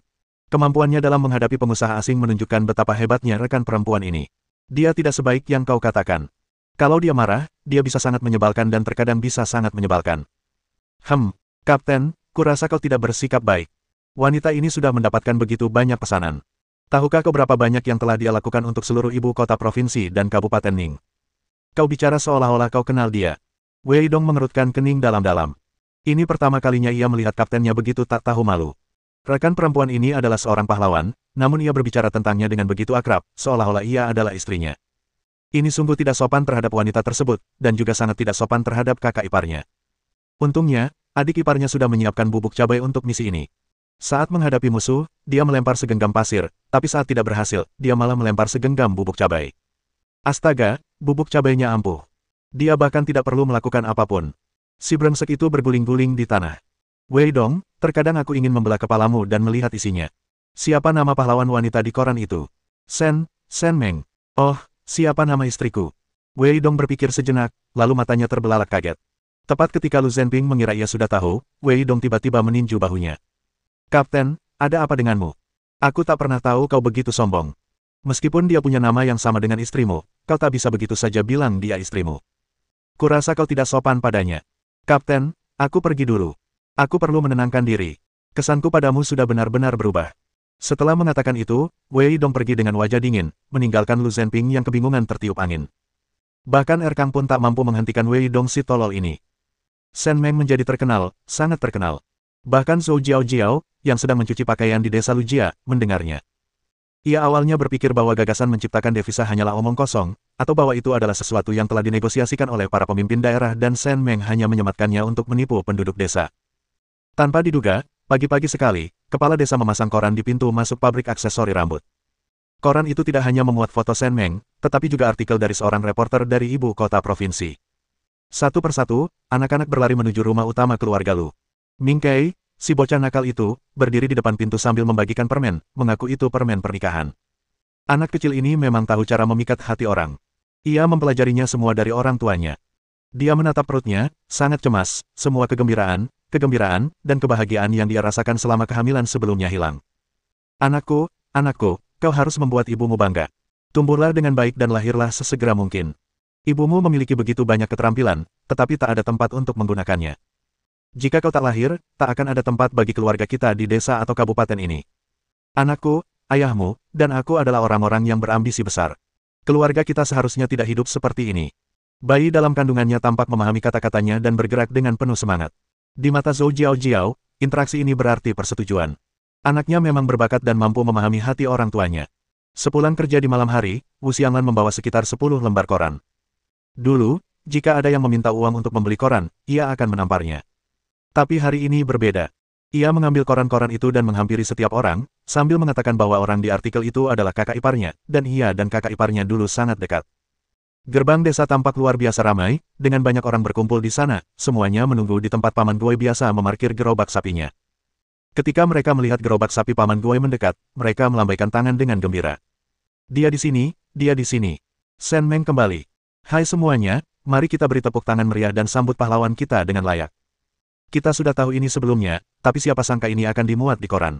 Kemampuannya dalam menghadapi pengusaha asing menunjukkan betapa hebatnya rekan perempuan ini. Dia tidak sebaik yang kau katakan. Kalau dia marah, dia bisa sangat menyebalkan dan terkadang bisa sangat menyebalkan. Kapten, kurasa kau tidak bersikap baik. Wanita ini sudah mendapatkan begitu banyak pesanan. Tahukah kau berapa banyak yang telah dia lakukan untuk seluruh ibu kota provinsi dan kabupaten Ning? Kau bicara seolah-olah kau kenal dia. Wei Dong mengerutkan kening dalam-dalam. Ini pertama kalinya ia melihat kaptennya begitu tak tahu malu. Rekan perempuan ini adalah seorang pahlawan, namun ia berbicara tentangnya dengan begitu akrab, seolah-olah ia adalah istrinya. Ini sungguh tidak sopan terhadap wanita tersebut, dan juga sangat tidak sopan terhadap kakak iparnya. Untungnya, adik iparnya sudah menyiapkan bubuk cabai untuk misi ini. Saat menghadapi musuh, dia melempar segenggam pasir, tapi saat tidak berhasil, dia malah melempar segenggam bubuk cabai. Astaga, bubuk cabainya ampuh. Dia bahkan tidak perlu melakukan apapun. Si brengsek itu berguling-guling di tanah. Wei Dong, terkadang aku ingin membelah kepalamu dan melihat isinya. Siapa nama pahlawan wanita di koran itu? Sen Meng. Oh, siapa nama istriku? Wei Dong berpikir sejenak, lalu matanya terbelalak kaget. Tepat ketika Lu Zhenping mengira ia sudah tahu, Wei Dong tiba-tiba meninju bahunya. Kapten, ada apa denganmu? Aku tak pernah tahu kau begitu sombong. Meskipun dia punya nama yang sama dengan istrimu, kau tak bisa begitu saja bilang dia istrimu. Kurasa kau tidak sopan padanya. Kapten, aku pergi dulu. Aku perlu menenangkan diri. Kesanku padamu sudah benar-benar berubah. Setelah mengatakan itu, Wei Dong pergi dengan wajah dingin, meninggalkan Lu Zhenping yang kebingungan tertiup angin. Bahkan Erkang pun tak mampu menghentikan Wei Dong si tolol ini. Sen Meng menjadi terkenal, sangat terkenal. Bahkan Zhou Jiao, yang sedang mencuci pakaian di desa Lujia, mendengarnya. Ia awalnya berpikir bahwa gagasan menciptakan devisa hanyalah omong kosong, atau bahwa itu adalah sesuatu yang telah dinegosiasikan oleh para pemimpin daerah dan Sen Meng hanya menyematkannya untuk menipu penduduk desa. Tanpa diduga, pagi-pagi sekali, kepala desa memasang koran di pintu masuk pabrik aksesori rambut. Koran itu tidak hanya memuat foto Sen Meng, tetapi juga artikel dari seorang reporter dari ibu kota provinsi. Satu persatu, anak-anak berlari menuju rumah utama keluarga Lu. Ming Kei, si bocah nakal itu, berdiri di depan pintu sambil membagikan permen, mengaku itu permen pernikahan. Anak kecil ini memang tahu cara memikat hati orang. Ia mempelajarinya semua dari orang tuanya. Dia menatap perutnya, sangat cemas, semua kegembiraan, dan kebahagiaan yang dia rasakan selama kehamilan sebelumnya hilang. Anakku, kau harus membuat ibumu bangga. Tumbuhlah dengan baik dan lahirlah sesegera mungkin. Ibumu memiliki begitu banyak keterampilan, tetapi tak ada tempat untuk menggunakannya. Jika kau tak lahir, tak akan ada tempat bagi keluarga kita di desa atau kabupaten ini. Anakku, ayahmu, dan aku adalah orang-orang yang berambisi besar. Keluarga kita seharusnya tidak hidup seperti ini. Bayi dalam kandungannya tampak memahami kata-katanya dan bergerak dengan penuh semangat. Di mata Zhou Jiao, interaksi ini berarti persetujuan. Anaknya memang berbakat dan mampu memahami hati orang tuanya. Sepulang kerja di malam hari, Wu Xianglan membawa sekitar 10 lembar koran. Dulu, jika ada yang meminta uang untuk membeli koran, ia akan menamparnya. Tapi hari ini berbeda. Ia mengambil koran-koran itu dan menghampiri setiap orang, sambil mengatakan bahwa orang di artikel itu adalah kakak iparnya, dan ia dan kakak iparnya dulu sangat dekat. Gerbang desa tampak luar biasa ramai, dengan banyak orang berkumpul di sana, semuanya menunggu di tempat Paman Goi biasa memarkir gerobak sapinya. Ketika mereka melihat gerobak sapi Paman Goi mendekat, mereka melambaikan tangan dengan gembira. Dia di sini, dia di sini. Sen Meng kembali. Hai semuanya, mari kita beri tepuk tangan meriah dan sambut pahlawan kita dengan layak. Kita sudah tahu ini sebelumnya, tapi siapa sangka ini akan dimuat di koran.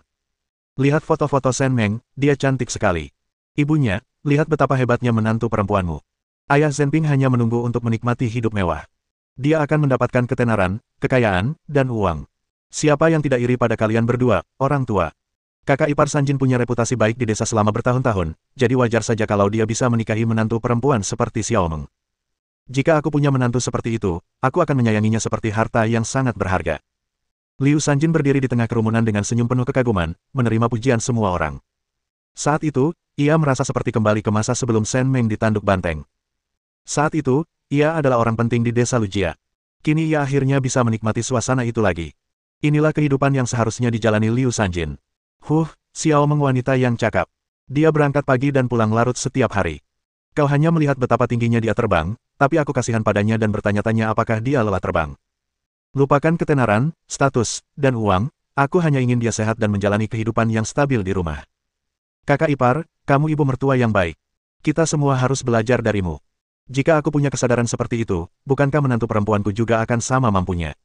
Lihat foto-foto Sen Meng, dia cantik sekali. Ibunya, lihat betapa hebatnya menantu perempuanmu. Ayah Zhenping hanya menunggu untuk menikmati hidup mewah. Dia akan mendapatkan ketenaran, kekayaan, dan uang. Siapa yang tidak iri pada kalian berdua, orang tua? Kakak ipar Sanjin punya reputasi baik di desa selama bertahun-tahun, jadi wajar saja kalau dia bisa menikahi menantu perempuan seperti Xiao Meng. Jika aku punya menantu seperti itu, aku akan menyayanginya seperti harta yang sangat berharga. Liu Sanjin berdiri di tengah kerumunan dengan senyum penuh kekaguman, menerima pujian semua orang. Saat itu, ia merasa seperti kembali ke masa sebelum Sen Meng ditanduk banteng. Saat itu, ia adalah orang penting di desa Lujia. Kini ia akhirnya bisa menikmati suasana itu lagi. Inilah kehidupan yang seharusnya dijalani Liu Sanjin. Xiao Meng wanita yang cakap. Dia berangkat pagi dan pulang larut setiap hari. Kau hanya melihat betapa tingginya dia terbang, tapi aku kasihan padanya dan bertanya-tanya apakah dia lelah terbang. Lupakan ketenaran, status, dan uang, aku hanya ingin dia sehat dan menjalani kehidupan yang stabil di rumah. Kakak ipar, kamu ibu mertua yang baik. Kita semua harus belajar darimu. Jika aku punya kesadaran seperti itu, bukankah menantu perempuanku juga akan sama mampunya?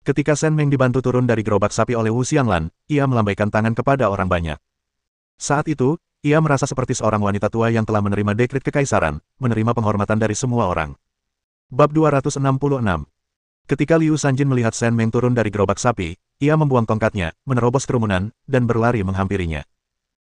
Ketika Shen Meng dibantu turun dari gerobak sapi oleh Wu Xianglan, ia melambaikan tangan kepada orang banyak. Saat itu, ia merasa seperti seorang wanita tua yang telah menerima dekret kekaisaran, menerima penghormatan dari semua orang. Bab 266. Ketika Liu Sanjin melihat Shen Meng turun dari gerobak sapi, ia membuang tongkatnya, menerobos kerumunan, dan berlari menghampirinya.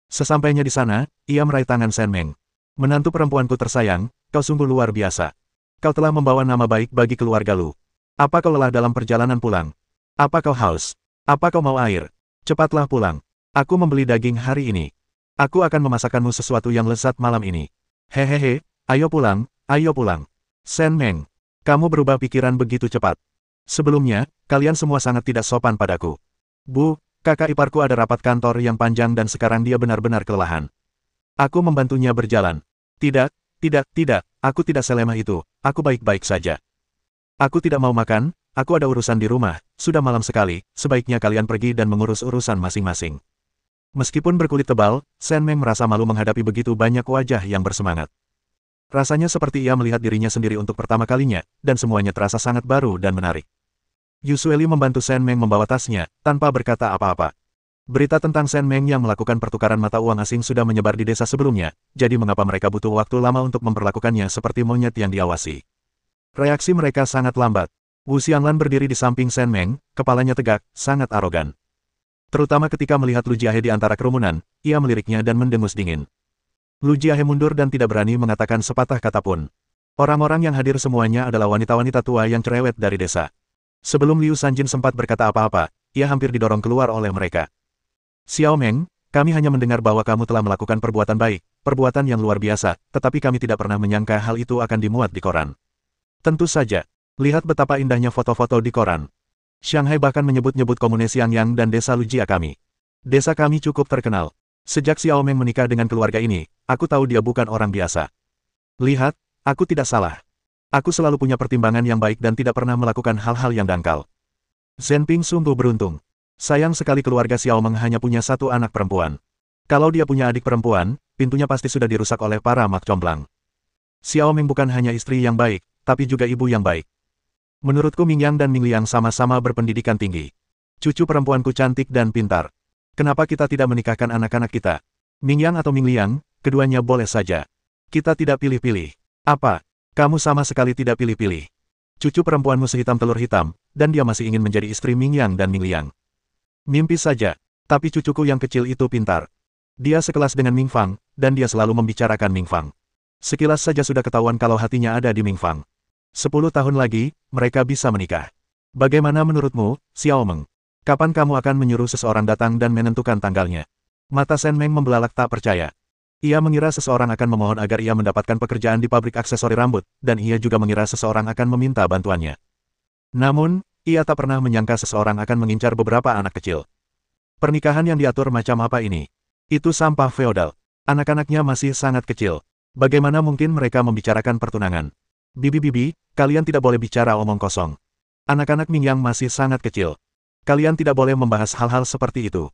Sesampainya di sana, ia meraih tangan Shen Meng. Menantu perempuanku tersayang, kau sungguh luar biasa. Kau telah membawa nama baik bagi keluarga Lu. Apa kau lelah dalam perjalanan pulang? Apa kau haus? Apa kau mau air? Cepatlah pulang. Aku membeli daging hari ini. Aku akan memasakkanmu sesuatu yang lezat malam ini. Hehehe, ayo pulang, ayo pulang. Shen Meng, kamu berubah pikiran begitu cepat. Sebelumnya, kalian semua sangat tidak sopan padaku. Bu, kakak iparku ada rapat kantor yang panjang dan sekarang dia benar-benar kelelahan. Aku membantunya berjalan. Tidak, aku tidak selemah itu, aku baik-baik saja. Aku tidak mau makan, aku ada urusan di rumah, sudah malam sekali, sebaiknya kalian pergi dan mengurus urusan masing-masing. Meskipun berkulit tebal, Shen Meng merasa malu menghadapi begitu banyak wajah yang bersemangat. Rasanya seperti ia melihat dirinya sendiri untuk pertama kalinya, dan semuanya terasa sangat baru dan menarik. Yusueli membantu Shen Meng membawa tasnya, tanpa berkata apa-apa. Berita tentang Shen Meng yang melakukan pertukaran mata uang asing sudah menyebar di desa sebelumnya, jadi mengapa mereka butuh waktu lama untuk memperlakukannya seperti monyet yang diawasi. Reaksi mereka sangat lambat. Wu Xianglan berdiri di samping Shen Meng, kepalanya tegak, sangat arogan. Terutama ketika melihat Lu Jiahe di antara kerumunan, ia meliriknya dan mendengus dingin. Lu Jiahe mundur dan tidak berani mengatakan sepatah kata pun. Orang-orang yang hadir semuanya adalah wanita-wanita tua yang cerewet dari desa. Sebelum Liu Sanjin sempat berkata apa-apa, ia hampir didorong keluar oleh mereka. Xiao Meng, kami hanya mendengar bahwa kamu telah melakukan perbuatan baik, perbuatan yang luar biasa, tetapi kami tidak pernah menyangka hal itu akan dimuat di koran. Tentu saja, lihat betapa indahnya foto-foto di koran. Shanghai bahkan menyebut-nyebut komune Xiangyang dan desa Lujia kami. Desa kami cukup terkenal. Sejak Xiao Meng menikah dengan keluarga ini, aku tahu dia bukan orang biasa. Lihat, aku tidak salah. Aku selalu punya pertimbangan yang baik dan tidak pernah melakukan hal-hal yang dangkal. Zhen Ping sungguh beruntung. Sayang sekali keluarga Xiao Meng hanya punya satu anak perempuan. Kalau dia punya adik perempuan, pintunya pasti sudah dirusak oleh para mak comblang. Xiao Meng bukan hanya istri yang baik, tapi juga ibu yang baik. Menurutku Mingyang dan Mingliang sama-sama berpendidikan tinggi. Cucu perempuanku cantik dan pintar. Kenapa kita tidak menikahkan anak-anak kita? Mingyang atau Mingliang, keduanya boleh saja. Kita tidak pilih-pilih. Apa? Kamu sama sekali tidak pilih-pilih. Cucu perempuanmu sehitam telur hitam, dan dia masih ingin menjadi istri Mingyang dan Mingliang. Mimpi saja, tapi cucuku yang kecil itu pintar. Dia sekelas dengan Ming Fang, dan dia selalu membicarakan Ming Fang. Sekilas saja sudah ketahuan kalau hatinya ada di Ming Fang. 10 tahun lagi, mereka bisa menikah. Bagaimana menurutmu, Xiao Meng? Kapan kamu akan menyuruh seseorang datang dan menentukan tanggalnya? Mata Shen Meng membelalak tak percaya. Ia mengira seseorang akan memohon agar ia mendapatkan pekerjaan di pabrik aksesori rambut, dan ia juga mengira seseorang akan meminta bantuannya. Namun, ia tak pernah menyangka seseorang akan mengincar beberapa anak kecil. Pernikahan yang diatur macam apa ini? Itu sampah feodal. Anak-anaknya masih sangat kecil. Bagaimana mungkin mereka membicarakan pertunangan? Bibi-bibi, kalian tidak boleh bicara omong kosong. Anak-anak Mingyang masih sangat kecil. Kalian tidak boleh membahas hal-hal seperti itu.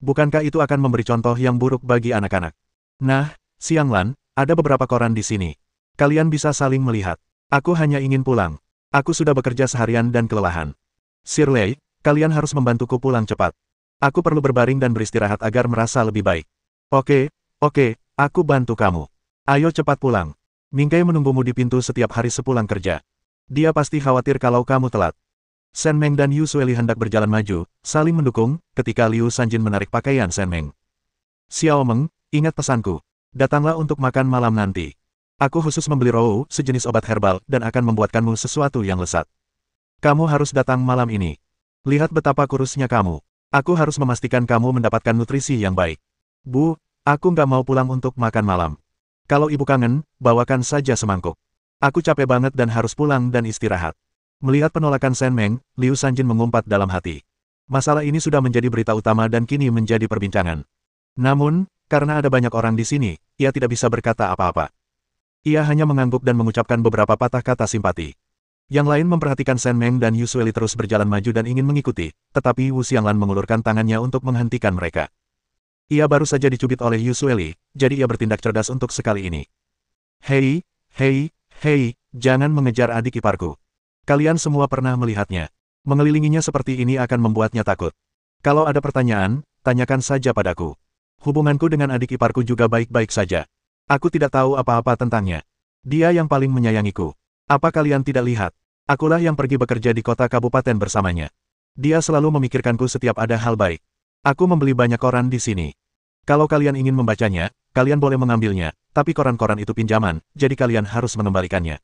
Bukankah itu akan memberi contoh yang buruk bagi anak-anak? Nah, Xianglan, ada beberapa koran di sini. Kalian bisa saling melihat. Aku hanya ingin pulang. Aku sudah bekerja seharian dan kelelahan. Sir Lei, kalian harus membantuku pulang cepat. Aku perlu berbaring dan beristirahat agar merasa lebih baik. Oke, aku bantu kamu. Ayo cepat pulang. Mingkai menunggumu di pintu setiap hari sepulang kerja. Dia pasti khawatir kalau kamu telat. Shen Meng dan Yu Sueli hendak berjalan maju, saling mendukung, ketika Liu Sanjin menarik pakaian Shen Meng. Xiao Meng, ingat pesanku. Datanglah untuk makan malam nanti. Aku khusus membeli rou, sejenis obat herbal, dan akan membuatkanmu sesuatu yang lezat. Kamu harus datang malam ini. Lihat betapa kurusnya kamu. Aku harus memastikan kamu mendapatkan nutrisi yang baik. Bu, aku nggak mau pulang untuk makan malam. Kalau ibu kangen, bawakan saja semangkuk. Aku capek banget dan harus pulang dan istirahat. Melihat penolakan Shen Meng, Liu Sanjin mengumpat dalam hati. Masalah ini sudah menjadi berita utama dan kini menjadi perbincangan. Namun, karena ada banyak orang di sini, ia tidak bisa berkata apa-apa. Ia hanya mengangguk dan mengucapkan beberapa patah kata simpati. Yang lain memperhatikan Shen Meng dan Yu Sueli terus berjalan maju dan ingin mengikuti, tetapi Wu Xianglan mengulurkan tangannya untuk menghentikan mereka. Ia baru saja dicubit oleh Yu Sueli, jadi ia bertindak cerdas untuk sekali ini. Hei, hei, hei, jangan mengejar adik iparku. Kalian semua pernah melihatnya. Mengelilinginya seperti ini akan membuatnya takut. Kalau ada pertanyaan, tanyakan saja padaku. Hubunganku dengan adik iparku juga baik-baik saja. Aku tidak tahu apa-apa tentangnya. Dia yang paling menyayangiku. Apa kalian tidak lihat? Akulah yang pergi bekerja di kota kabupaten bersamanya. Dia selalu memikirkanku setiap ada hal baik. Aku membeli banyak koran di sini. Kalau kalian ingin membacanya, kalian boleh mengambilnya, tapi koran-koran itu pinjaman, jadi kalian harus mengembalikannya.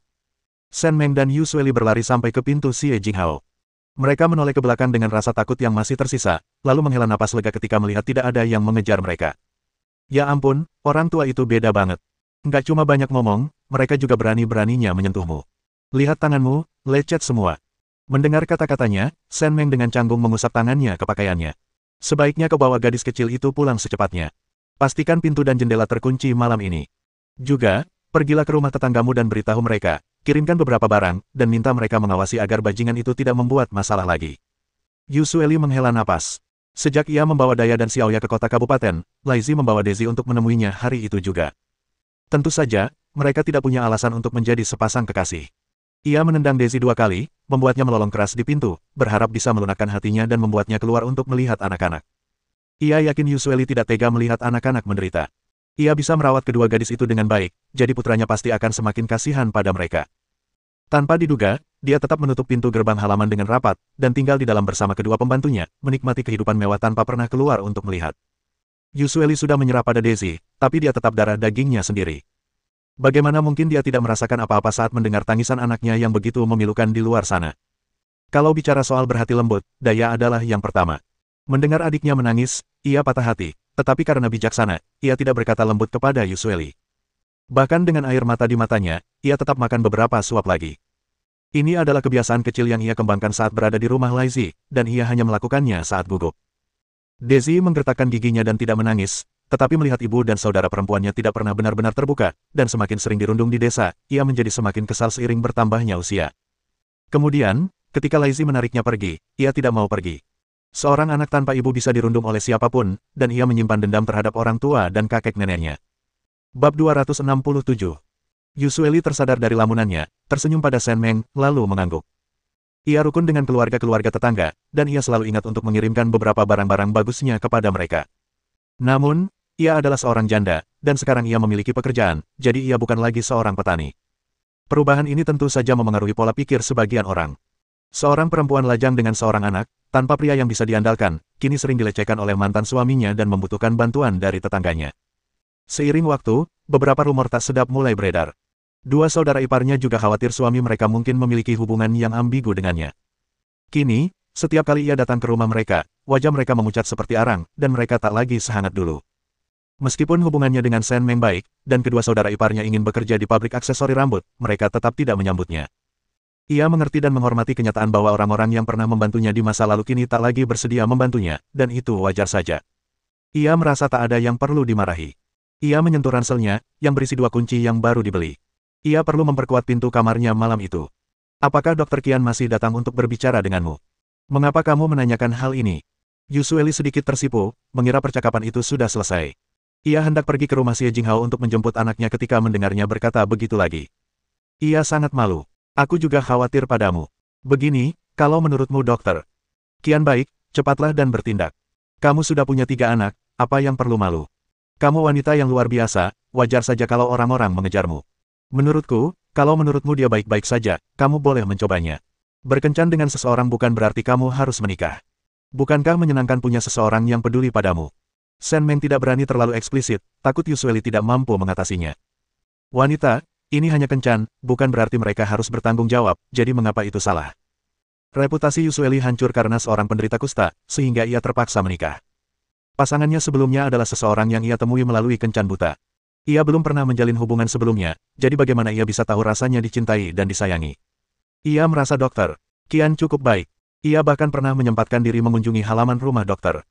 Shen Meng dan Yu Sueli berlari sampai ke pintu Xie Jinghao. Mereka menoleh ke belakang dengan rasa takut yang masih tersisa, lalu menghela napas lega ketika melihat tidak ada yang mengejar mereka. Ya ampun, orang tua itu beda banget. Nggak cuma banyak ngomong, mereka juga berani-beraninya menyentuhmu. Lihat tanganmu, lecet semua. Mendengar kata-katanya, Shen Meng dengan canggung mengusap tangannya ke pakaiannya. Sebaiknya kau bawa gadis kecil itu pulang secepatnya. Pastikan pintu dan jendela terkunci malam ini. Juga, pergilah ke rumah tetanggamu dan beritahu mereka, kirimkan beberapa barang, dan minta mereka mengawasi agar bajingan itu tidak membuat masalah lagi. Yu Sueli menghela napas. Sejak ia membawa Daya dan Xiaoya ke kota kabupaten, Laizi membawa Daisy untuk menemuinya hari itu juga. Tentu saja, mereka tidak punya alasan untuk menjadi sepasang kekasih. Ia menendang Daisy 2 kali, membuatnya melolong keras di pintu, berharap bisa melunakkan hatinya dan membuatnya keluar untuk melihat anak-anak. Ia yakin Yu Sueli tidak tega melihat anak-anak menderita. Ia bisa merawat kedua gadis itu dengan baik, jadi putranya pasti akan semakin kasihan pada mereka. Tanpa diduga, dia tetap menutup pintu gerbang halaman dengan rapat, dan tinggal di dalam bersama kedua pembantunya, menikmati kehidupan mewah tanpa pernah keluar untuk melihat. Yu Sueli sudah menyerah pada Daisy, tapi dia tetap darah dagingnya sendiri. Bagaimana mungkin dia tidak merasakan apa-apa saat mendengar tangisan anaknya yang begitu memilukan di luar sana? Kalau bicara soal berhati lembut, Daya adalah yang pertama. Mendengar adiknya menangis, ia patah hati, tetapi karena bijaksana, ia tidak berkata lembut kepada Yu Sueli. Bahkan dengan air mata di matanya, ia tetap makan beberapa suap lagi. Ini adalah kebiasaan kecil yang ia kembangkan saat berada di rumah Laizi, dan ia hanya melakukannya saat gugup. Daisy menggertakkan giginya dan tidak menangis, tetapi melihat ibu dan saudara perempuannya tidak pernah benar-benar terbuka, dan semakin sering dirundung di desa, ia menjadi semakin kesal seiring bertambahnya usia. Kemudian, ketika Laizi menariknya pergi, ia tidak mau pergi. Seorang anak tanpa ibu bisa dirundung oleh siapapun, dan ia menyimpan dendam terhadap orang tua dan kakek neneknya. Bab 267. Yu Sueli tersadar dari lamunannya, tersenyum pada Shen Meng, lalu mengangguk. Ia rukun dengan keluarga-keluarga tetangga, dan ia selalu ingat untuk mengirimkan beberapa barang-barang bagusnya kepada mereka. Namun, ia adalah seorang janda, dan sekarang ia memiliki pekerjaan, jadi ia bukan lagi seorang petani. Perubahan ini tentu saja memengaruhi pola pikir sebagian orang. Seorang perempuan lajang dengan seorang anak, tanpa pria yang bisa diandalkan, kini sering dilecehkan oleh mantan suaminya dan membutuhkan bantuan dari tetangganya. Seiring waktu, beberapa rumor tak sedap mulai beredar. Dua saudara iparnya juga khawatir suami mereka mungkin memiliki hubungan yang ambigu dengannya. Kini, setiap kali ia datang ke rumah mereka, wajah mereka memucat seperti arang, dan mereka tak lagi sehangat dulu. Meskipun hubungannya dengan Shen Meng baik, dan kedua saudara iparnya ingin bekerja di pabrik aksesori rambut, mereka tetap tidak menyambutnya. Ia mengerti dan menghormati kenyataan bahwa orang-orang yang pernah membantunya di masa lalu kini tak lagi bersedia membantunya, dan itu wajar saja. Ia merasa tak ada yang perlu dimarahi. Ia menyentuh ranselnya, yang berisi 2 kunci yang baru dibeli. Ia perlu memperkuat pintu kamarnya malam itu. Apakah Dr. Qian masih datang untuk berbicara denganmu? Mengapa kamu menanyakan hal ini? Yu Sueli sedikit tersipu, mengira percakapan itu sudah selesai. Ia hendak pergi ke rumah Xie Jinghao untuk menjemput anaknya ketika mendengarnya berkata begitu lagi. Ia sangat malu. Aku juga khawatir padamu. Begini, kalau menurutmu dokter Qian baik, cepatlah dan bertindak. Kamu sudah punya 3 anak, apa yang perlu malu? Kamu wanita yang luar biasa, wajar saja kalau orang-orang mengejarmu. Menurutku, kalau menurutmu dia baik-baik saja, kamu boleh mencobanya. Berkencan dengan seseorang bukan berarti kamu harus menikah. Bukankah menyenangkan punya seseorang yang peduli padamu? Shen Meng tidak berani terlalu eksplisit, takut Yu Sueli tidak mampu mengatasinya. Wanita, ini hanya kencan, bukan berarti mereka harus bertanggung jawab, jadi mengapa itu salah? Reputasi Yu Sueli hancur karena seorang penderita kusta, sehingga ia terpaksa menikah. Pasangannya sebelumnya adalah seseorang yang ia temui melalui kencan buta. Ia belum pernah menjalin hubungan sebelumnya, jadi bagaimana ia bisa tahu rasanya dicintai dan disayangi? Ia merasa Dr. Qian cukup baik. Ia bahkan pernah menyempatkan diri mengunjungi halaman rumah Dr.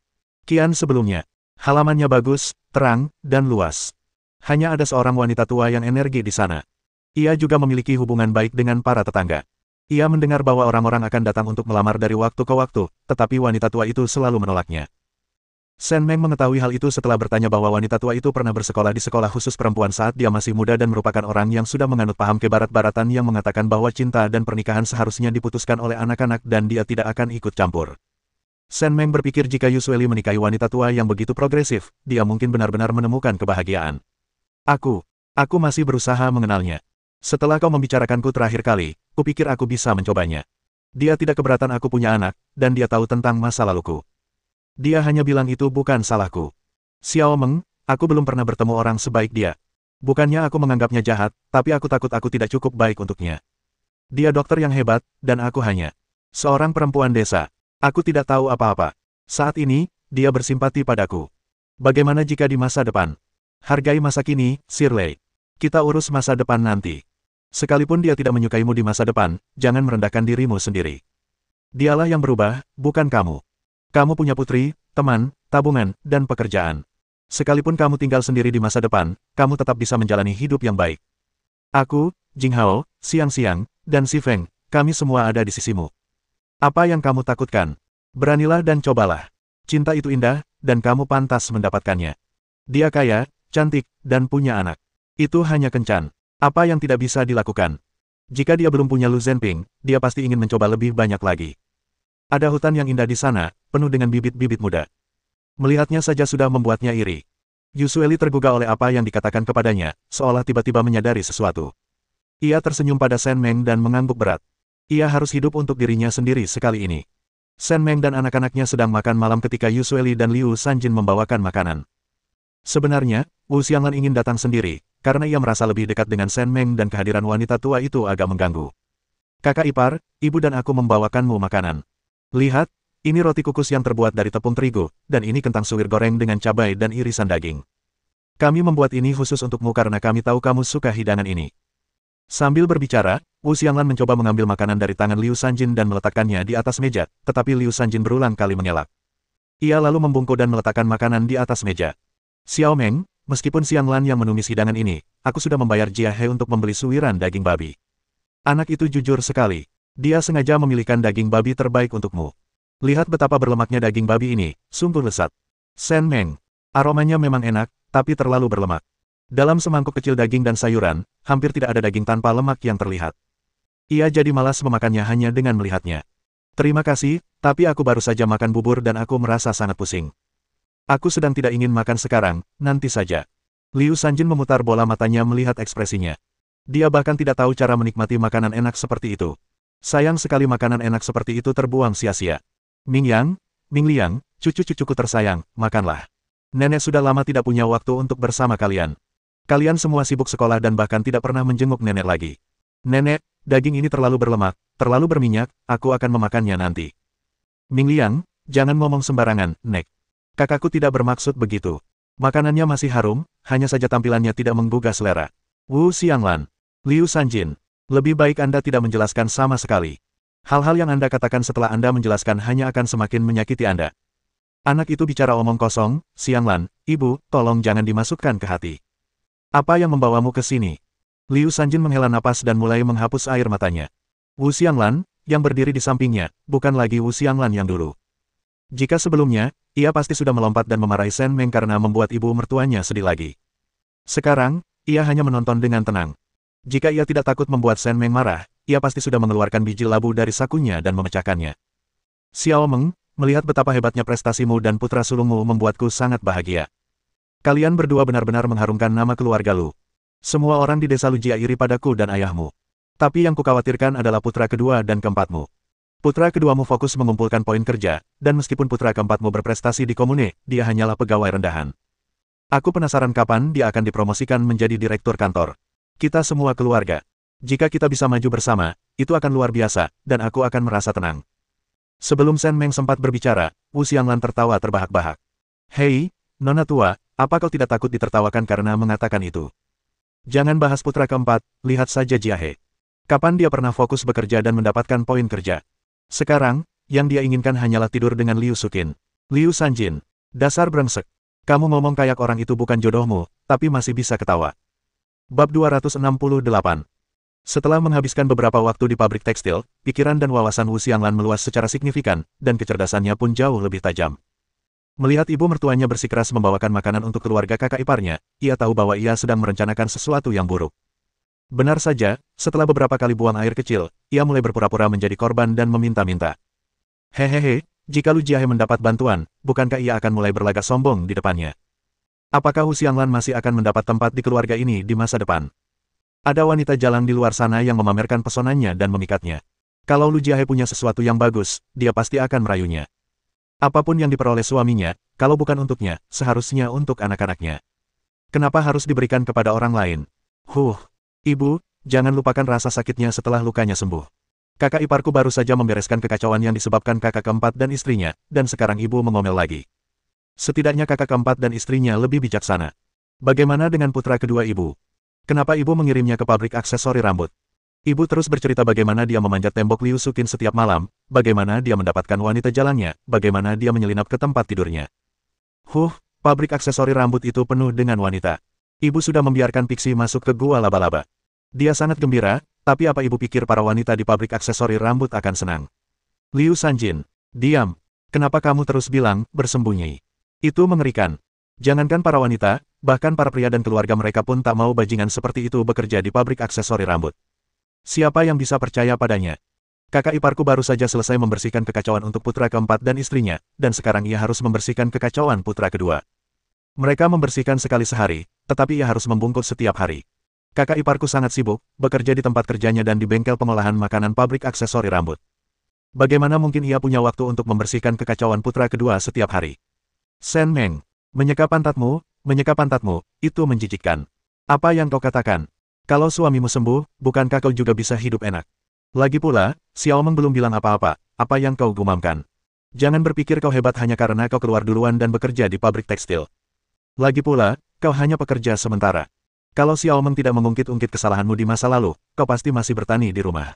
Qian sebelumnya. Halamannya bagus, terang, dan luas. Hanya ada seorang wanita tua yang energi di sana. Ia juga memiliki hubungan baik dengan para tetangga. Ia mendengar bahwa orang-orang akan datang untuk melamar dari waktu ke waktu, tetapi wanita tua itu selalu menolaknya. Shen Meng mengetahui hal itu setelah bertanya bahwa wanita tua itu pernah bersekolah di sekolah khusus perempuan saat dia masih muda dan merupakan orang yang sudah menganut paham kebarat-baratan yang mengatakan bahwa cinta dan pernikahan seharusnya diputuskan oleh anak-anak dan dia tidak akan ikut campur. Shen Meng berpikir jika Yusueli menikahi wanita tua yang begitu progresif, dia mungkin benar-benar menemukan kebahagiaan. Aku masih berusaha mengenalnya. Setelah kau membicarakanku terakhir kali, kupikir aku bisa mencobanya. Dia tidak keberatan aku punya anak, dan dia tahu tentang masa laluku. Dia hanya bilang itu bukan salahku. Xiao Meng, aku belum pernah bertemu orang sebaik dia. Bukannya aku menganggapnya jahat, tapi aku takut aku tidak cukup baik untuknya. Dia dokter yang hebat, dan aku hanya seorang perempuan desa. Aku tidak tahu apa-apa. Saat ini, dia bersimpati padaku. Bagaimana jika di masa depan? Hargai masa kini, Shirley. Kita urus masa depan nanti. Sekalipun dia tidak menyukaimu di masa depan, jangan merendahkan dirimu sendiri. Dialah yang berubah, bukan kamu. Kamu punya putri, teman, tabungan, dan pekerjaan. Sekalipun kamu tinggal sendiri di masa depan, kamu tetap bisa menjalani hidup yang baik. Aku, Jing Hao, Xiang, dan Si Feng, kami semua ada di sisimu. Apa yang kamu takutkan? Beranilah dan cobalah. Cinta itu indah, dan kamu pantas mendapatkannya. Dia kaya, cantik, dan punya anak. Itu hanya kencan. Apa yang tidak bisa dilakukan? Jika dia belum punya Lu Zhenping, dia pasti ingin mencoba lebih banyak lagi. Ada hutan yang indah di sana, penuh dengan bibit-bibit muda. Melihatnya saja sudah membuatnya iri. Yusueli tergugah oleh apa yang dikatakan kepadanya, seolah tiba-tiba menyadari sesuatu. Ia tersenyum pada Shen Meng dan mengangguk berat. Ia harus hidup untuk dirinya sendiri sekali ini. Shen Meng dan anak-anaknya sedang makan malam ketika Yusueli dan Liu Sanjin membawakan makanan. Sebenarnya, Wu Xianglan ingin datang sendiri, karena ia merasa lebih dekat dengan Shen Meng dan kehadiran wanita tua itu agak mengganggu. Kakak ipar, ibu dan aku membawakanmu makanan. Lihat, ini roti kukus yang terbuat dari tepung terigu, dan ini kentang suwir goreng dengan cabai dan irisan daging. Kami membuat ini khusus untukmu karena kami tahu kamu suka hidangan ini. Sambil berbicara, Wu Xianglan mencoba mengambil makanan dari tangan Liu Sanjin dan meletakkannya di atas meja, tetapi Liu Sanjin berulang kali mengelak. Ia lalu membungkuk dan meletakkan makanan di atas meja. Xiao Meng, meskipun Xianglan yang menumis hidangan ini, aku sudah membayar Jia He untuk membeli suwiran daging babi. Anak itu jujur sekali. Dia sengaja memilihkan daging babi terbaik untukmu. Lihat betapa berlemaknya daging babi ini, sungguh lezat. Shen Meng, aromanya memang enak, tapi terlalu berlemak. Dalam semangkuk kecil daging dan sayuran, hampir tidak ada daging tanpa lemak yang terlihat. Ia jadi malas memakannya hanya dengan melihatnya. Terima kasih, tapi aku baru saja makan bubur dan aku merasa sangat pusing. Aku sedang tidak ingin makan sekarang, nanti saja. Liu Sanjin memutar bola matanya melihat ekspresinya. Dia bahkan tidak tahu cara menikmati makanan enak seperti itu. Sayang sekali makanan enak seperti itu terbuang sia-sia. Ming Liang, cucu-cucuku tersayang, makanlah. Nenek sudah lama tidak punya waktu untuk bersama kalian. Kalian semua sibuk sekolah dan bahkan tidak pernah menjenguk nenek lagi. Nenek, daging ini terlalu berlemak, terlalu berminyak, aku akan memakannya nanti. Ming Liang, jangan ngomong sembarangan, Nek. Kakakku tidak bermaksud begitu. Makanannya masih harum, hanya saja tampilannya tidak menggugah selera. Wu Xianglan, Liu Sanjin, lebih baik Anda tidak menjelaskan sama sekali. Hal-hal yang Anda katakan setelah Anda menjelaskan hanya akan semakin menyakiti Anda. Anak itu bicara omong kosong, Xianglan, ibu, tolong jangan dimasukkan ke hati. Apa yang membawamu ke sini? Liu Sanjin menghela napas dan mulai menghapus air matanya. Wu Xianglan, yang berdiri di sampingnya, bukan lagi Wu Xianglan yang dulu. Jika sebelumnya, ia pasti sudah melompat dan memarahi Shen Meng karena membuat ibu mertuanya sedih lagi. Sekarang, ia hanya menonton dengan tenang. Jika ia tidak takut membuat Shen Meng marah, ia pasti sudah mengeluarkan biji labu dari sakunya dan memecahkannya. Xiao Meng, melihat betapa hebatnya prestasimu dan putra sulungmu membuatku sangat bahagia. Kalian berdua benar-benar mengharumkan nama keluarga Lu. Semua orang di desa Lujia iri padaku dan ayahmu. Tapi yang kukhawatirkan adalah putra kedua dan keempatmu. Putra keduamu fokus mengumpulkan poin kerja, dan meskipun putra keempatmu berprestasi di komune, dia hanyalah pegawai rendahan. Aku penasaran kapan dia akan dipromosikan menjadi direktur kantor. Kita semua keluarga. Jika kita bisa maju bersama, itu akan luar biasa, dan aku akan merasa tenang. Sebelum Shen Meng sempat berbicara, Wu Xianglan tertawa terbahak-bahak. Hei, Nona tua, apa kau tidak takut ditertawakan karena mengatakan itu? Jangan bahas putra keempat, lihat saja Jia He. Kapan dia pernah fokus bekerja dan mendapatkan poin kerja? Sekarang, yang dia inginkan hanyalah tidur dengan Liu Sukin. Liu Sanjin, dasar brengsek. Kamu ngomong kayak orang itu bukan jodohmu, tapi masih bisa ketawa. Bab 268. Setelah menghabiskan beberapa waktu di pabrik tekstil, pikiran dan wawasan Wu Xianglan meluas secara signifikan, dan kecerdasannya pun jauh lebih tajam. Melihat ibu mertuanya bersikeras membawakan makanan untuk keluarga kakak iparnya, ia tahu bahwa ia sedang merencanakan sesuatu yang buruk. Benar saja, setelah beberapa kali buang air kecil, ia mulai berpura-pura menjadi korban dan meminta-minta. Hehehe, jika Lu Jiahe mendapat bantuan, bukankah ia akan mulai berlagak sombong di depannya? Apakah Wu Xianglan masih akan mendapat tempat di keluarga ini di masa depan? Ada wanita jalan di luar sana yang memamerkan pesonanya dan memikatnya. Kalau Lu Jiahe punya sesuatu yang bagus, dia pasti akan merayunya. Apapun yang diperoleh suaminya, kalau bukan untuknya, seharusnya untuk anak-anaknya. Kenapa harus diberikan kepada orang lain? Ibu, jangan lupakan rasa sakitnya setelah lukanya sembuh. Kakak iparku baru saja membereskan kekacauan yang disebabkan kakak keempat dan istrinya, dan sekarang ibu mengomel lagi. Setidaknya kakak keempat dan istrinya lebih bijaksana. Bagaimana dengan putra kedua ibu? Kenapa ibu mengirimnya ke pabrik aksesori rambut? Ibu terus bercerita bagaimana dia memanjat tembok Liu Sukin setiap malam, bagaimana dia mendapatkan wanita jalannya, bagaimana dia menyelinap ke tempat tidurnya. Pabrik aksesori rambut itu penuh dengan wanita. Ibu sudah membiarkan Pixie masuk ke gua laba-laba. Dia sangat gembira, tapi apa ibu pikir para wanita di pabrik aksesori rambut akan senang? Liu Sanjin, diam. Kenapa kamu terus bilang, bersembunyi? Itu mengerikan. Jangankan para wanita, bahkan para pria dan keluarga mereka pun tak mau bajingan seperti itu bekerja di pabrik aksesori rambut. Siapa yang bisa percaya padanya? Kakak iparku baru saja selesai membersihkan kekacauan untuk putra keempat dan istrinya, dan sekarang ia harus membersihkan kekacauan putra kedua. Mereka membersihkan sekali sehari, tetapi ia harus membungkuk setiap hari. Kakak iparku sangat sibuk, bekerja di tempat kerjanya dan di bengkel pengolahan makanan pabrik aksesori rambut. Bagaimana mungkin ia punya waktu untuk membersihkan kekacauan putra kedua setiap hari? Sen Meng. Menyeka pantatmu, itu menjijikkan. Apa yang kau katakan? Kalau suamimu sembuh, bukankah kau juga bisa hidup enak? Lagi pula, Xiao Meng belum bilang apa-apa, apa yang kau gumamkan? Jangan berpikir kau hebat hanya karena kau keluar duluan dan bekerja di pabrik tekstil. Lagi pula, kau hanya pekerja sementara. Kalau Xiao Meng tidak mengungkit-ungkit kesalahanmu di masa lalu, kau pasti masih bertani di rumah.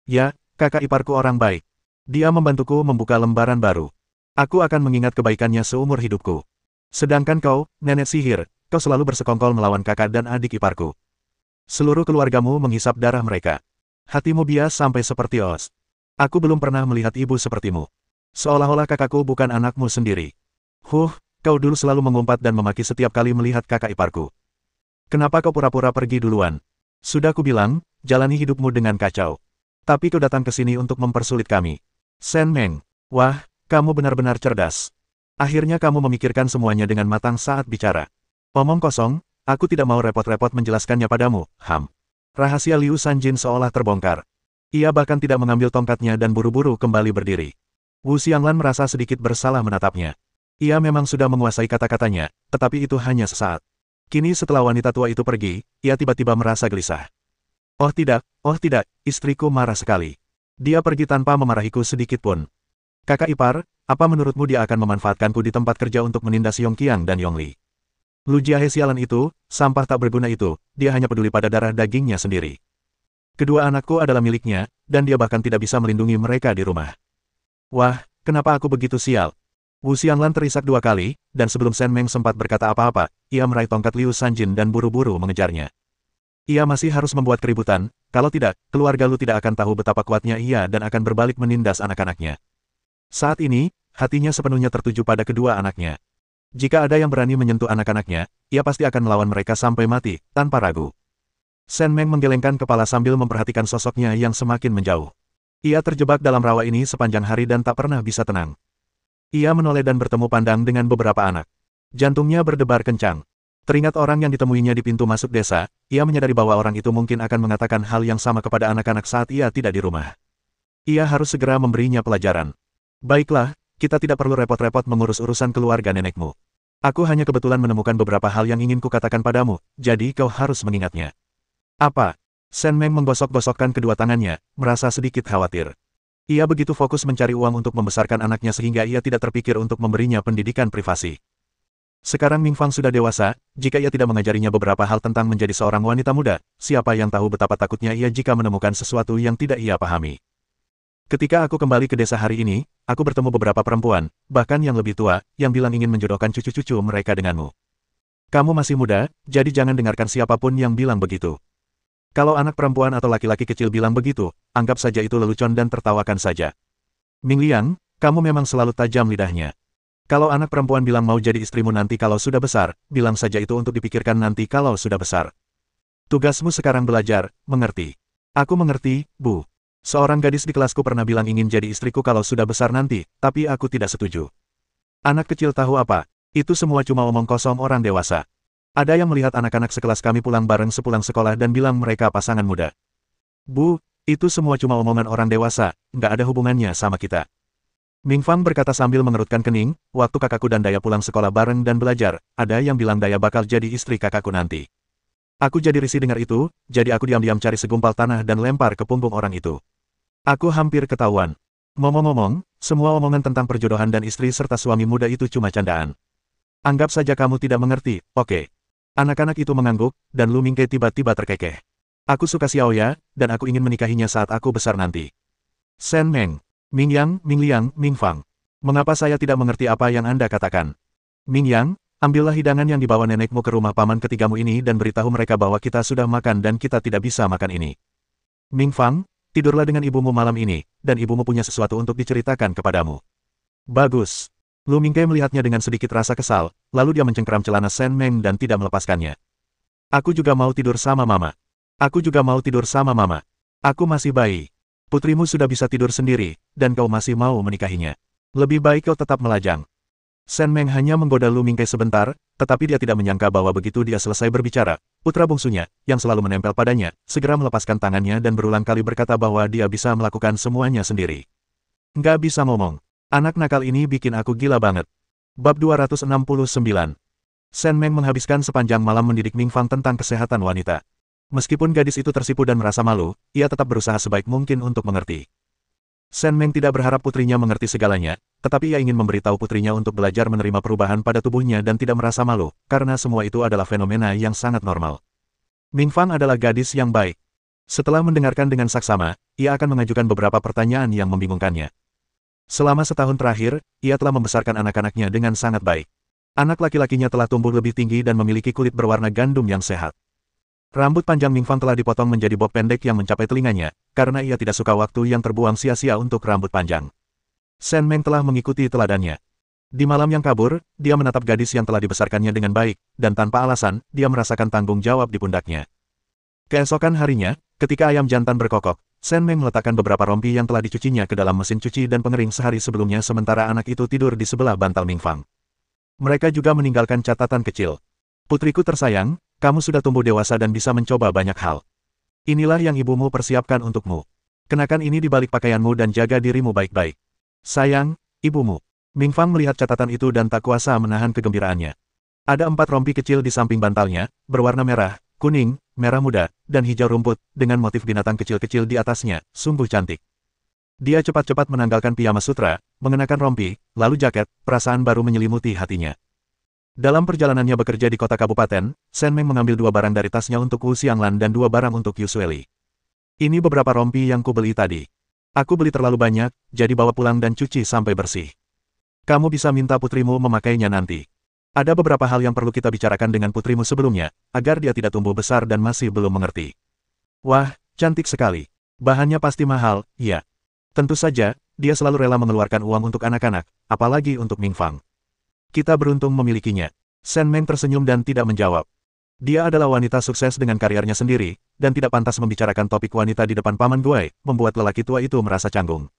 Ya, kakak iparku orang baik. Dia membantuku membuka lembaran baru. Aku akan mengingat kebaikannya seumur hidupku. Sedangkan kau, nenek sihir, kau selalu bersekongkol melawan kakak dan adik iparku. Seluruh keluargamu menghisap darah mereka. Hatimu bias sampai seperti os. Aku belum pernah melihat ibu sepertimu. Seolah-olah kakakku bukan anakmu sendiri. Kau dulu selalu mengumpat dan memaki setiap kali melihat kakak iparku. Kenapa kau pura-pura pergi duluan? Sudah kubilang, jalani hidupmu dengan kacau. Tapi kau datang ke sini untuk mempersulit kami. Sen Meng, wah, kamu benar-benar cerdas. Akhirnya kamu memikirkan semuanya dengan matang saat bicara. Omong kosong, aku tidak mau repot-repot menjelaskannya padamu, Rahasia Liu Sanjin seolah terbongkar. Ia bahkan tidak mengambil tongkatnya dan buru-buru kembali berdiri. Wu Xianglan merasa sedikit bersalah menatapnya. Ia memang sudah menguasai kata-katanya, tetapi itu hanya sesaat. Kini setelah wanita tua itu pergi, ia tiba-tiba merasa gelisah. Oh tidak, istriku marah sekali. Dia pergi tanpa memarahiku sedikit pun. Kakak ipar, apa menurutmu dia akan memanfaatkanku di tempat kerja untuk menindas Yongqiang dan Yongli? Lu Jiahe sialan itu, sampah tak berguna itu, dia hanya peduli pada darah dagingnya sendiri. Kedua anakku adalah miliknya, dan dia bahkan tidak bisa melindungi mereka di rumah. Wah, kenapa aku begitu sial? Wu Xianglan terisak dua kali, dan sebelum Sen Meng sempat berkata apa-apa, ia meraih tongkat Liu Sanjin dan buru-buru mengejarnya. Ia masih harus membuat keributan, kalau tidak, keluarga Lu tidak akan tahu betapa kuatnya ia dan akan berbalik menindas anak-anaknya. Saat ini, hatinya sepenuhnya tertuju pada kedua anaknya. Jika ada yang berani menyentuh anak-anaknya, ia pasti akan melawan mereka sampai mati, tanpa ragu. Sen Meng menggelengkan kepala sambil memperhatikan sosoknya yang semakin menjauh. Ia terjebak dalam rawa ini sepanjang hari dan tak pernah bisa tenang. Ia menoleh dan bertemu pandang dengan beberapa anak. Jantungnya berdebar kencang. Teringat orang yang ditemuinya di pintu masuk desa, ia menyadari bahwa orang itu mungkin akan mengatakan hal yang sama kepada anak-anak saat ia tidak di rumah. Ia harus segera memberinya pelajaran. Baiklah, kita tidak perlu repot-repot mengurus urusan keluarga nenekmu. Aku hanya kebetulan menemukan beberapa hal yang ingin kukatakan padamu, jadi kau harus mengingatnya. Apa? Sen Meng menggosok-gosokkan kedua tangannya, merasa sedikit khawatir. Ia begitu fokus mencari uang untuk membesarkan anaknya sehingga ia tidak terpikir untuk memberinya pendidikan privasi. Sekarang Ming Fang sudah dewasa, jika ia tidak mengajarinya beberapa hal tentang menjadi seorang wanita muda, siapa yang tahu betapa takutnya ia jika menemukan sesuatu yang tidak ia pahami. Ketika aku kembali ke desa hari ini, aku bertemu beberapa perempuan, bahkan yang lebih tua, yang bilang ingin menjodohkan cucu-cucu mereka denganmu. Kamu masih muda, jadi jangan dengarkan siapapun yang bilang begitu. Kalau anak perempuan atau laki-laki kecil bilang begitu, anggap saja itu lelucon dan tertawakan saja. Ming Liang, kamu memang selalu tajam lidahnya. Kalau anak perempuan bilang mau jadi istrimu nanti kalau sudah besar, bilang saja itu untuk dipikirkan nanti kalau sudah besar. Tugasmu sekarang belajar, mengerti? Aku mengerti, Bu. Seorang gadis di kelasku pernah bilang ingin jadi istriku kalau sudah besar nanti, tapi aku tidak setuju. Anak kecil tahu apa? Itu semua cuma omong kosong orang dewasa. Ada yang melihat anak-anak sekelas kami pulang bareng sepulang sekolah dan bilang mereka pasangan muda. Bu, itu semua cuma omongan orang dewasa, nggak ada hubungannya sama kita. Ming Fang berkata sambil mengerutkan kening, waktu kakakku dan Daya pulang sekolah bareng dan belajar, ada yang bilang Daya bakal jadi istri kakakku nanti. Aku jadi risih dengar itu, jadi aku diam-diam cari segumpal tanah dan lempar ke punggung orang itu. Aku hampir ketahuan. Ngomong-ngomong, semua omongan tentang perjodohan dan istri serta suami muda itu cuma candaan. Anggap saja kamu tidak mengerti, oke? Anak-anak itu mengangguk, dan Lu Mingke tiba-tiba terkekeh. Aku suka Xiaoya, dan aku ingin menikahinya saat aku besar nanti. Shen Meng. Ming Yang, Ming Liang, Ming Fang. Mengapa saya tidak mengerti apa yang Anda katakan? Ming Yang, ambillah hidangan yang dibawa nenekmu ke rumah paman ketigamu ini dan beritahu mereka bahwa kita sudah makan dan kita tidak bisa makan ini. Ming Fang, tidurlah dengan ibumu malam ini, dan ibumu punya sesuatu untuk diceritakan kepadamu. Bagus. Lu Mingke melihatnya dengan sedikit rasa kesal, lalu dia mencengkeram celana Shen Meng dan tidak melepaskannya. Aku juga mau tidur sama mama. Aku juga mau tidur sama mama. Aku masih bayi. Putrimu sudah bisa tidur sendiri, dan kau masih mau menikahinya. Lebih baik kau tetap melajang. Shen Meng hanya menggoda Lu Mingke sebentar, tetapi dia tidak menyangka bahwa begitu dia selesai berbicara, putra bungsunya, yang selalu menempel padanya, segera melepaskan tangannya dan berulang kali berkata bahwa dia bisa melakukan semuanya sendiri. Nggak bisa ngomong. Anak nakal ini bikin aku gila banget. Bab 269. Shen Meng menghabiskan sepanjang malam mendidik Ming Fang tentang kesehatan wanita. Meskipun gadis itu tersipu dan merasa malu, ia tetap berusaha sebaik mungkin untuk mengerti. Shen Meng tidak berharap putrinya mengerti segalanya, tetapi ia ingin memberitahu putrinya untuk belajar menerima perubahan pada tubuhnya dan tidak merasa malu, karena semua itu adalah fenomena yang sangat normal. Ming Fang adalah gadis yang baik. Setelah mendengarkan dengan saksama, ia akan mengajukan beberapa pertanyaan yang membingungkannya. Selama setahun terakhir, ia telah membesarkan anak-anaknya dengan sangat baik. Anak laki-lakinya telah tumbuh lebih tinggi dan memiliki kulit berwarna gandum yang sehat. Rambut panjang Ming Fang telah dipotong menjadi bob pendek yang mencapai telinganya, karena ia tidak suka waktu yang terbuang sia-sia untuk rambut panjang. Shen Meng telah mengikuti teladannya. Di malam yang kabur, dia menatap gadis yang telah dibesarkannya dengan baik, dan tanpa alasan, dia merasakan tanggung jawab di pundaknya. Keesokan harinya, ketika ayam jantan berkokok, Shen Meng meletakkan beberapa rompi yang telah dicucinya ke dalam mesin cuci dan pengering sehari sebelumnya sementara anak itu tidur di sebelah bantal Ming Fang. Mereka juga meninggalkan catatan kecil. Putriku tersayang, kamu sudah tumbuh dewasa dan bisa mencoba banyak hal. Inilah yang ibumu persiapkan untukmu. Kenakan ini di balik pakaianmu dan jaga dirimu baik-baik. Sayang, ibumu. Ming Fang melihat catatan itu dan tak kuasa menahan kegembiraannya. Ada 4 rompi kecil di samping bantalnya, berwarna merah, kuning, merah muda, dan hijau rumput, dengan motif binatang kecil-kecil di atasnya, sungguh cantik. Dia cepat-cepat menanggalkan piyama sutra, mengenakan rompi, lalu jaket, perasaan baru menyelimuti hatinya. Dalam perjalanannya bekerja di kota kabupaten, Shen Meng mengambil 2 barang dari tasnya untuk Wu Xianglan dan 2 barang untuk Yu Xueli. Ini beberapa rompi yang kubeli tadi. Aku beli terlalu banyak, jadi bawa pulang dan cuci sampai bersih. Kamu bisa minta putrimu memakainya nanti. Ada beberapa hal yang perlu kita bicarakan dengan putrimu sebelumnya, agar dia tidak tumbuh besar dan masih belum mengerti. Wah, cantik sekali. Bahannya pasti mahal, iya. Tentu saja, dia selalu rela mengeluarkan uang untuk anak-anak, apalagi untuk Ming Fang. Kita beruntung memilikinya. Shen Meng tersenyum dan tidak menjawab. Dia adalah wanita sukses dengan karirnya sendiri, dan tidak pantas membicarakan topik wanita di depan Paman Guai, membuat lelaki tua itu merasa canggung.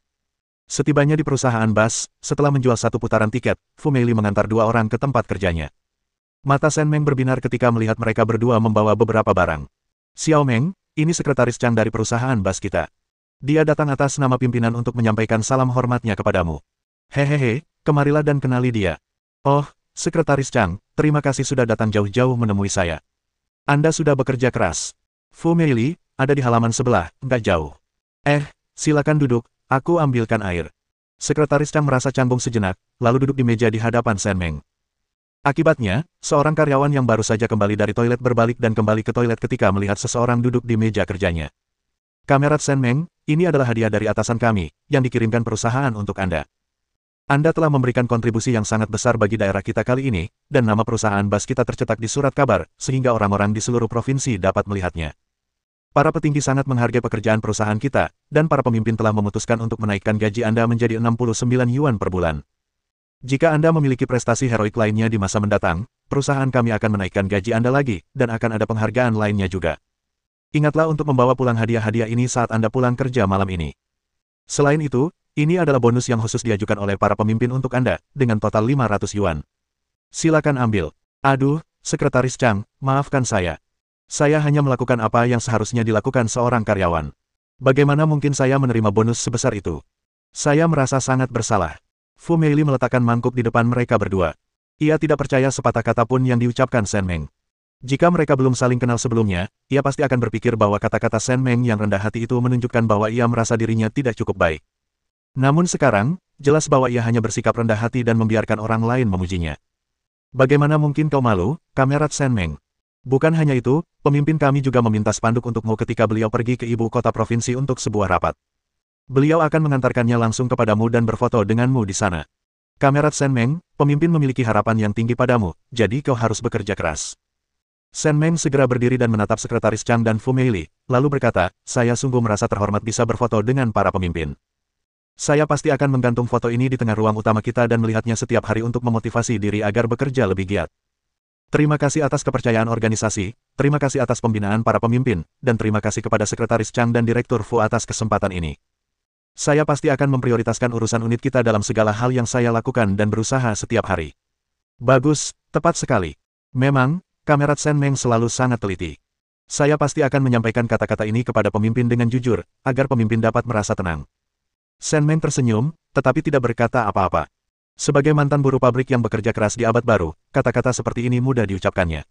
Setibanya di perusahaan bus, setelah menjual 1 putaran tiket, Fu Meili mengantar 2 orang ke tempat kerjanya. Mata Shen Meng berbinar ketika melihat mereka berdua membawa beberapa barang. Xiao Meng, ini sekretaris Chang dari perusahaan bus kita. Dia datang atas nama pimpinan untuk menyampaikan salam hormatnya kepadamu. Hehehe, kemarilah dan kenali dia. Oh, Sekretaris Chang, terima kasih sudah datang jauh-jauh menemui saya. Anda sudah bekerja keras. Fu Meili, ada di halaman sebelah, nggak jauh. Silakan duduk, aku ambilkan air. Sekretaris Chang merasa canggung sejenak, lalu duduk di meja di hadapan Shen Meng. Akibatnya, seorang karyawan yang baru saja kembali dari toilet berbalik dan kembali ke toilet ketika melihat seseorang duduk di meja kerjanya. Kamerat Shen Meng, ini adalah hadiah dari atasan kami, yang dikirimkan perusahaan untuk Anda. Anda telah memberikan kontribusi yang sangat besar bagi daerah kita kali ini, dan nama perusahaan bus kita tercetak di surat kabar, sehingga orang-orang di seluruh provinsi dapat melihatnya. Para petinggi sangat menghargai pekerjaan perusahaan kita, dan para pemimpin telah memutuskan untuk menaikkan gaji Anda menjadi 69 yuan per bulan. Jika Anda memiliki prestasi heroik lainnya di masa mendatang, perusahaan kami akan menaikkan gaji Anda lagi, dan akan ada penghargaan lainnya juga. Ingatlah untuk membawa pulang hadiah-hadiah ini saat Anda pulang kerja malam ini. Selain itu, ini adalah bonus yang khusus diajukan oleh para pemimpin untuk Anda, dengan total 500 yuan. Silakan ambil. Aduh, Sekretaris Chang, maafkan saya. Saya hanya melakukan apa yang seharusnya dilakukan seorang karyawan. Bagaimana mungkin saya menerima bonus sebesar itu? Saya merasa sangat bersalah. Fu Meili meletakkan mangkuk di depan mereka berdua. Ia tidak percaya sepatah kata pun yang diucapkan Shen Meng. Jika mereka belum saling kenal sebelumnya, ia pasti akan berpikir bahwa kata-kata Shen Meng yang rendah hati itu menunjukkan bahwa ia merasa dirinya tidak cukup baik. Namun sekarang, jelas bahwa ia hanya bersikap rendah hati dan membiarkan orang lain memujinya. Bagaimana mungkin kau malu, Kamerat Shen Meng? Bukan hanya itu, pemimpin kami juga meminta spanduk untukmu ketika beliau pergi ke ibu kota provinsi untuk sebuah rapat. Beliau akan mengantarkannya langsung kepadamu dan berfoto denganmu di sana. Kamerat Shen Meng, pemimpin memiliki harapan yang tinggi padamu, jadi kau harus bekerja keras. Shen Meng segera berdiri dan menatap Sekretaris Chang dan Fu Meili, lalu berkata, saya sungguh merasa terhormat bisa berfoto dengan para pemimpin. Saya pasti akan menggantung foto ini di tengah ruang utama kita dan melihatnya setiap hari untuk memotivasi diri agar bekerja lebih giat. Terima kasih atas kepercayaan organisasi, terima kasih atas pembinaan para pemimpin, dan terima kasih kepada Sekretaris Chang dan Direktur Fu atas kesempatan ini. Saya pasti akan memprioritaskan urusan unit kita dalam segala hal yang saya lakukan dan berusaha setiap hari. Bagus, tepat sekali. Memang, Kamerat Shen Meng selalu sangat teliti. Saya pasti akan menyampaikan kata-kata ini kepada pemimpin dengan jujur, agar pemimpin dapat merasa tenang. Shen Meng tersenyum, tetapi tidak berkata apa-apa. Sebagai mantan buruh pabrik yang bekerja keras di abad baru, kata-kata seperti ini mudah diucapkannya.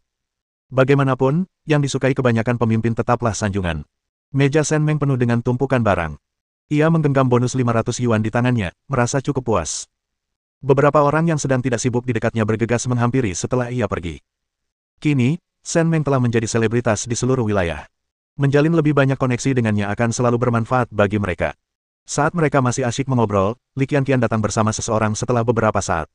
Bagaimanapun, yang disukai kebanyakan pemimpin tetaplah sanjungan. Meja Shen Meng penuh dengan tumpukan barang. Ia menggenggam bonus 500 yuan di tangannya, merasa cukup puas. Beberapa orang yang sedang tidak sibuk di dekatnya bergegas menghampiri setelah ia pergi. Kini, Shen Meng telah menjadi selebritas di seluruh wilayah. Menjalin lebih banyak koneksi dengannya akan selalu bermanfaat bagi mereka. Saat mereka masih asyik mengobrol, Li Qianqian datang bersama seseorang setelah beberapa saat.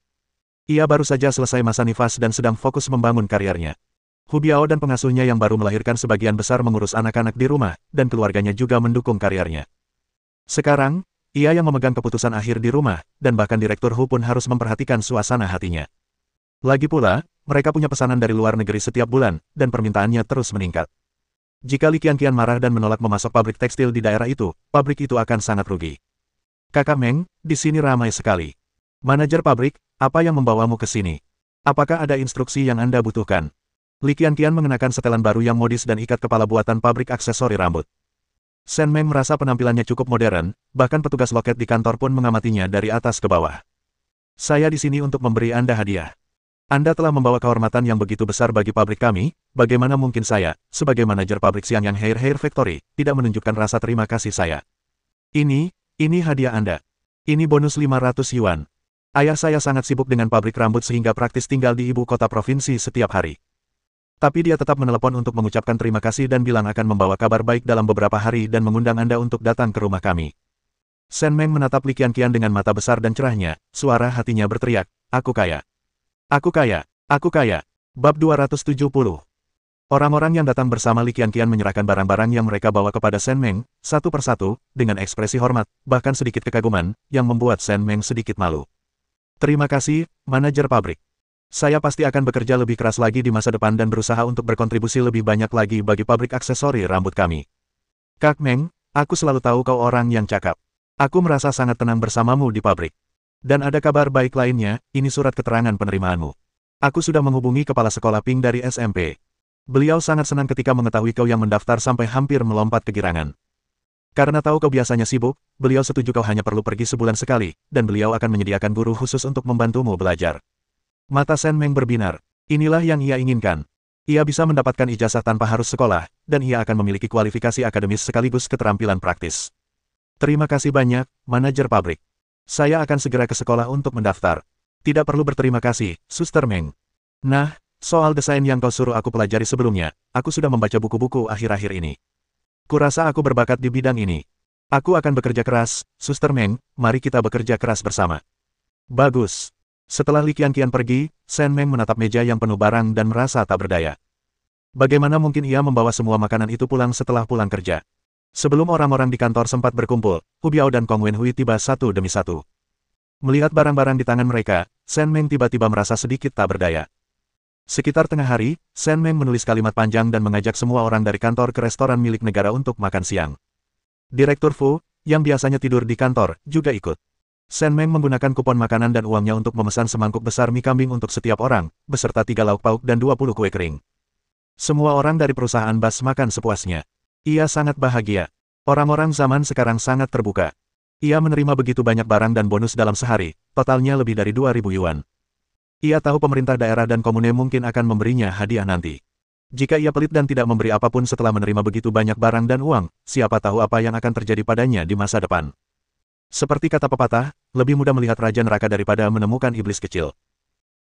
Ia baru saja selesai masa nifas dan sedang fokus membangun karirnya. Hu Biao dan pengasuhnya yang baru melahirkan sebagian besar mengurus anak-anak di rumah, dan keluarganya juga mendukung karirnya. Sekarang, ia yang memegang keputusan akhir di rumah, dan bahkan Direktur Hu pun harus memperhatikan suasana hatinya. Lagi pula, mereka punya pesanan dari luar negeri setiap bulan, dan permintaannya terus meningkat. Jika Li Qianqian marah dan menolak memasok pabrik tekstil di daerah itu, pabrik itu akan sangat rugi. Kakak Meng, di sini ramai sekali. Manajer pabrik, apa yang membawamu ke sini? Apakah ada instruksi yang Anda butuhkan? Li Qianqian mengenakan setelan baru yang modis dan ikat kepala buatan pabrik aksesori rambut. Shen Meng merasa penampilannya cukup modern, bahkan petugas loket di kantor pun mengamatinya dari atas ke bawah. Saya di sini untuk memberi Anda hadiah. Anda telah membawa kehormatan yang begitu besar bagi pabrik kami, bagaimana mungkin saya, sebagai manajer pabrik Xiangyang Hair Factory, tidak menunjukkan rasa terima kasih saya. Ini hadiah Anda. Ini bonus 500 yuan. Ayah saya sangat sibuk dengan pabrik rambut sehingga praktis tinggal di ibu kota provinsi setiap hari. Tapi dia tetap menelepon untuk mengucapkan terima kasih dan bilang akan membawa kabar baik dalam beberapa hari dan mengundang Anda untuk datang ke rumah kami. Shen Meng menatap Li Qianqian dengan mata besar dan cerahnya, suara hatinya berteriak, aku kaya. Aku kaya, aku kaya. Bab 270. Orang-orang yang datang bersama Li Qianqian menyerahkan barang-barang yang mereka bawa kepada Shen Meng, satu persatu, dengan ekspresi hormat, bahkan sedikit kekaguman, yang membuat Shen Meng sedikit malu. Terima kasih, manajer pabrik. Saya pasti akan bekerja lebih keras lagi di masa depan dan berusaha untuk berkontribusi lebih banyak lagi bagi pabrik aksesori rambut kami. Kak Meng, aku selalu tahu kau orang yang cakap. Aku merasa sangat tenang bersamamu di pabrik. Dan ada kabar baik lainnya, ini surat keterangan penerimaanmu. Aku sudah menghubungi kepala sekolah Ping dari SMP. Beliau sangat senang ketika mengetahui kau yang mendaftar sampai hampir melompat kegirangan. Karena tahu kau biasanya sibuk, beliau setuju kau hanya perlu pergi sebulan sekali, dan beliau akan menyediakan guru khusus untuk membantumu belajar. Mata Shen Meng berbinar. Inilah yang ia inginkan. Ia bisa mendapatkan ijazah tanpa harus sekolah, dan ia akan memiliki kualifikasi akademis sekaligus keterampilan praktis. Terima kasih banyak, manajer pabrik. Saya akan segera ke sekolah untuk mendaftar. Tidak perlu berterima kasih, Suster Meng. Nah, soal desain yang kau suruh aku pelajari sebelumnya, aku sudah membaca buku-buku akhir-akhir ini. Kurasa aku berbakat di bidang ini. Aku akan bekerja keras, Suster Meng, mari kita bekerja keras bersama. Bagus. Setelah Li Qianqian pergi, Shen Meng menatap meja yang penuh barang dan merasa tak berdaya. Bagaimana mungkin ia membawa semua makanan itu pulang setelah pulang kerja? Sebelum orang-orang di kantor sempat berkumpul, Hu Biao dan Kong Wenhui tiba satu demi satu. Melihat barang-barang di tangan mereka, Shen Meng tiba-tiba merasa sedikit tak berdaya. Sekitar tengah hari, Shen Meng menulis kalimat panjang dan mengajak semua orang dari kantor ke restoran milik negara untuk makan siang. Direktur Fu, yang biasanya tidur di kantor, juga ikut. Shen Meng menggunakan kupon makanan dan uangnya untuk memesan semangkuk besar mie kambing untuk setiap orang, beserta 3 lauk pauk dan 20 kue kering. Semua orang dari perusahaan Bas makan sepuasnya. Ia sangat bahagia. Orang-orang zaman sekarang sangat terbuka. Ia menerima begitu banyak barang dan bonus dalam sehari, totalnya lebih dari 2.000 yuan. Ia tahu pemerintah daerah dan komune mungkin akan memberinya hadiah nanti. Jika ia pelit dan tidak memberi apapun setelah menerima begitu banyak barang dan uang, siapa tahu apa yang akan terjadi padanya di masa depan. Seperti kata pepatah, lebih mudah melihat raja neraka daripada menemukan iblis kecil.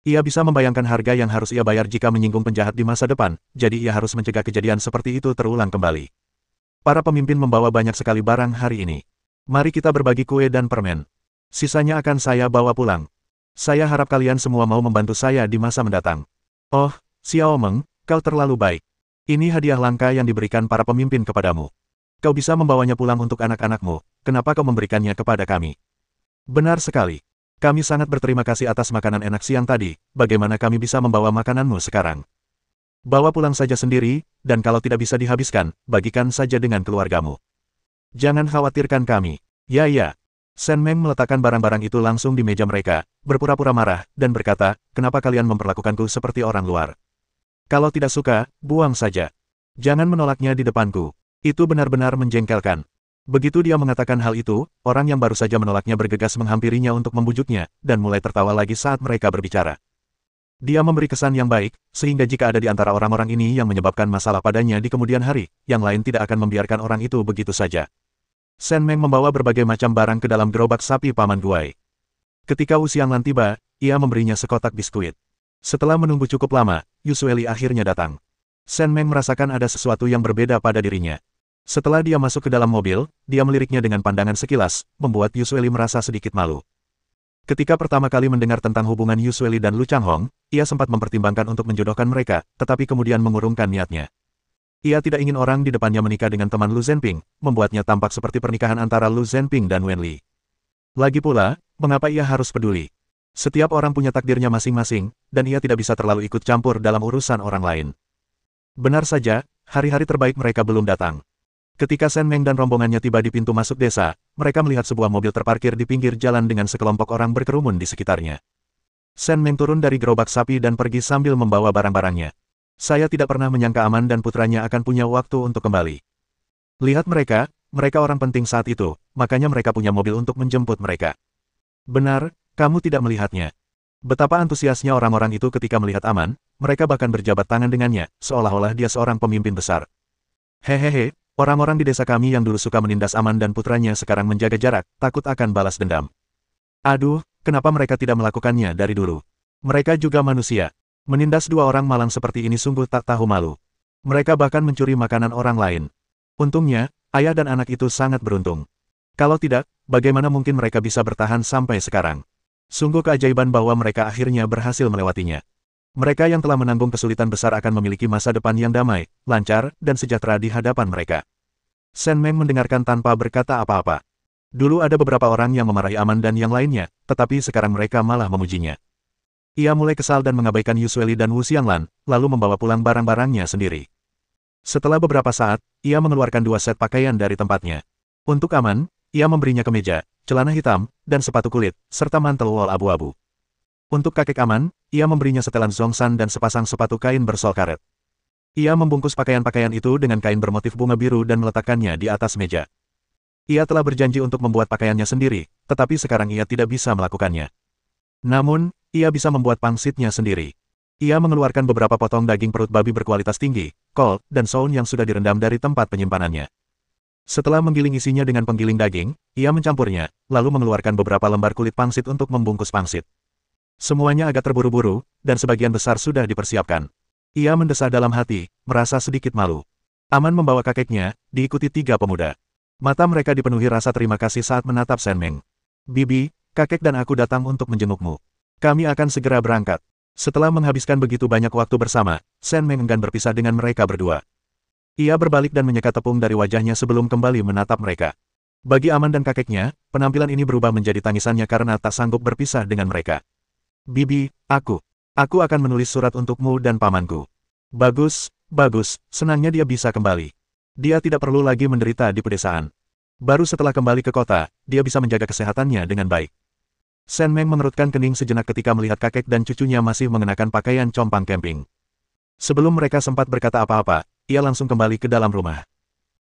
Ia bisa membayangkan harga yang harus ia bayar jika menyinggung penjahat di masa depan, jadi ia harus mencegah kejadian seperti itu terulang kembali. Para pemimpin membawa banyak sekali barang hari ini. Mari kita berbagi kue dan permen. Sisanya akan saya bawa pulang. Saya harap kalian semua mau membantu saya di masa mendatang. Oh, Xiao Meng, kau terlalu baik. Ini hadiah langka yang diberikan para pemimpin kepadamu. Kau bisa membawanya pulang untuk anak-anakmu, kenapa kau memberikannya kepada kami? Benar sekali. Kami sangat berterima kasih atas makanan enak siang tadi, bagaimana kami bisa membawa makananmu sekarang? Bawa pulang saja sendiri, dan kalau tidak bisa dihabiskan, bagikan saja dengan keluargamu. Jangan khawatirkan kami. Ya. Shen Meng meletakkan barang-barang itu langsung di meja mereka, berpura-pura marah, dan berkata, kenapa kalian memperlakukanku seperti orang luar? Kalau tidak suka, buang saja. Jangan menolaknya di depanku. Itu benar-benar menjengkelkan. Begitu dia mengatakan hal itu, orang yang baru saja menolaknya bergegas menghampirinya untuk membujuknya, dan mulai tertawa lagi saat mereka berbicara. Dia memberi kesan yang baik, sehingga jika ada di antara orang-orang ini yang menyebabkan masalah padanya di kemudian hari, yang lain tidak akan membiarkan orang itu begitu saja. Shen Meng membawa berbagai macam barang ke dalam gerobak sapi Paman Guai. Ketika Wu Xianglan tiba, ia memberinya sekotak biskuit. Setelah menunggu cukup lama, Yusueli akhirnya datang. Shen Meng merasakan ada sesuatu yang berbeda pada dirinya. Setelah dia masuk ke dalam mobil, dia meliriknya dengan pandangan sekilas, membuat Yusueli merasa sedikit malu. Ketika pertama kali mendengar tentang hubungan Yusueli dan Lu Changhong, ia sempat mempertimbangkan untuk menjodohkan mereka, tetapi kemudian mengurungkan niatnya. Ia tidak ingin orang di depannya menikah dengan teman Lu Zhenping, membuatnya tampak seperti pernikahan antara Lu Zhenping dan Wen Li. Lagi pula, mengapa ia harus peduli? Setiap orang punya takdirnya masing-masing, dan ia tidak bisa terlalu ikut campur dalam urusan orang lain. Benar saja, hari-hari terbaik mereka belum datang. Ketika Shen Meng dan rombongannya tiba di pintu masuk desa, mereka melihat sebuah mobil terparkir di pinggir jalan dengan sekelompok orang berkerumun di sekitarnya. Shen Meng turun dari gerobak sapi dan pergi sambil membawa barang-barangnya. Saya tidak pernah menyangka Aman dan putranya akan punya waktu untuk kembali. Lihat mereka orang penting saat itu, makanya mereka punya mobil untuk menjemput mereka. Benar, kamu tidak melihatnya. Betapa antusiasnya orang-orang itu ketika melihat Aman, mereka bahkan berjabat tangan dengannya, seolah-olah dia seorang pemimpin besar. Hehehe, orang-orang di desa kami yang dulu suka menindas Aman dan putranya sekarang menjaga jarak, takut akan balas dendam. Aduh, kenapa mereka tidak melakukannya dari dulu? Mereka juga manusia. Menindas dua orang malang seperti ini sungguh tak tahu malu. Mereka bahkan mencuri makanan orang lain. Untungnya, ayah dan anak itu sangat beruntung. Kalau tidak, bagaimana mungkin mereka bisa bertahan sampai sekarang? Sungguh keajaiban bahwa mereka akhirnya berhasil melewatinya. Mereka yang telah menanggung kesulitan besar akan memiliki masa depan yang damai, lancar, dan sejahtera di hadapan mereka. Shen Meng mendengarkan tanpa berkata apa-apa. Dulu ada beberapa orang yang memarahi Aman dan yang lainnya, tetapi sekarang mereka malah memujinya. Ia mulai kesal dan mengabaikan Yusueli dan Wu Xianglan, lalu membawa pulang barang-barangnya sendiri. Setelah beberapa saat, ia mengeluarkan 2 set pakaian dari tempatnya. Untuk Aman, ia memberinya kemeja, celana hitam, dan sepatu kulit, serta mantel wol abu-abu. Untuk kakek Aman, ia memberinya setelan zongsan dan sepasang sepatu kain bersol karet. Ia membungkus pakaian-pakaian itu dengan kain bermotif bunga biru dan meletakkannya di atas meja. Ia telah berjanji untuk membuat pakaiannya sendiri, tetapi sekarang ia tidak bisa melakukannya. Namun, ia bisa membuat pangsitnya sendiri. Ia mengeluarkan beberapa potong daging perut babi berkualitas tinggi, kol, dan saun yang sudah direndam dari tempat penyimpanannya. Setelah menggiling isinya dengan penggiling daging, ia mencampurnya, lalu mengeluarkan beberapa lembar kulit pangsit untuk membungkus pangsit. Semuanya agak terburu-buru, dan sebagian besar sudah dipersiapkan. Ia mendesah dalam hati, merasa sedikit malu. Aman membawa kakeknya, diikuti 3 pemuda. Mata mereka dipenuhi rasa terima kasih saat menatap Shen Meng. Bibi, kakek dan aku datang untuk menjengukmu. Kami akan segera berangkat. Setelah menghabiskan begitu banyak waktu bersama, Shen Meng enggan berpisah dengan mereka berdua. Ia berbalik dan menyeka tepung dari wajahnya sebelum kembali menatap mereka. Bagi Aman dan kakeknya, penampilan ini berubah menjadi tangisannya karena tak sanggup berpisah dengan mereka. Bibi, aku akan menulis surat untukmu dan pamanku. Bagus, bagus, senangnya dia bisa kembali. Dia tidak perlu lagi menderita di pedesaan. Baru setelah kembali ke kota, dia bisa menjaga kesehatannya dengan baik. Shen Meng mengerutkan kening sejenak ketika melihat kakek dan cucunya masih mengenakan pakaian compang camping. Sebelum mereka sempat berkata apa-apa, ia langsung kembali ke dalam rumah.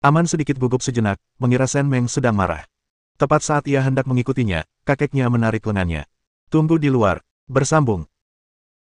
Aman sedikit gugup sejenak, mengira Shen Meng sedang marah. Tepat saat ia hendak mengikutinya, kakeknya menarik lengannya. Tunggu di luar, bersambung.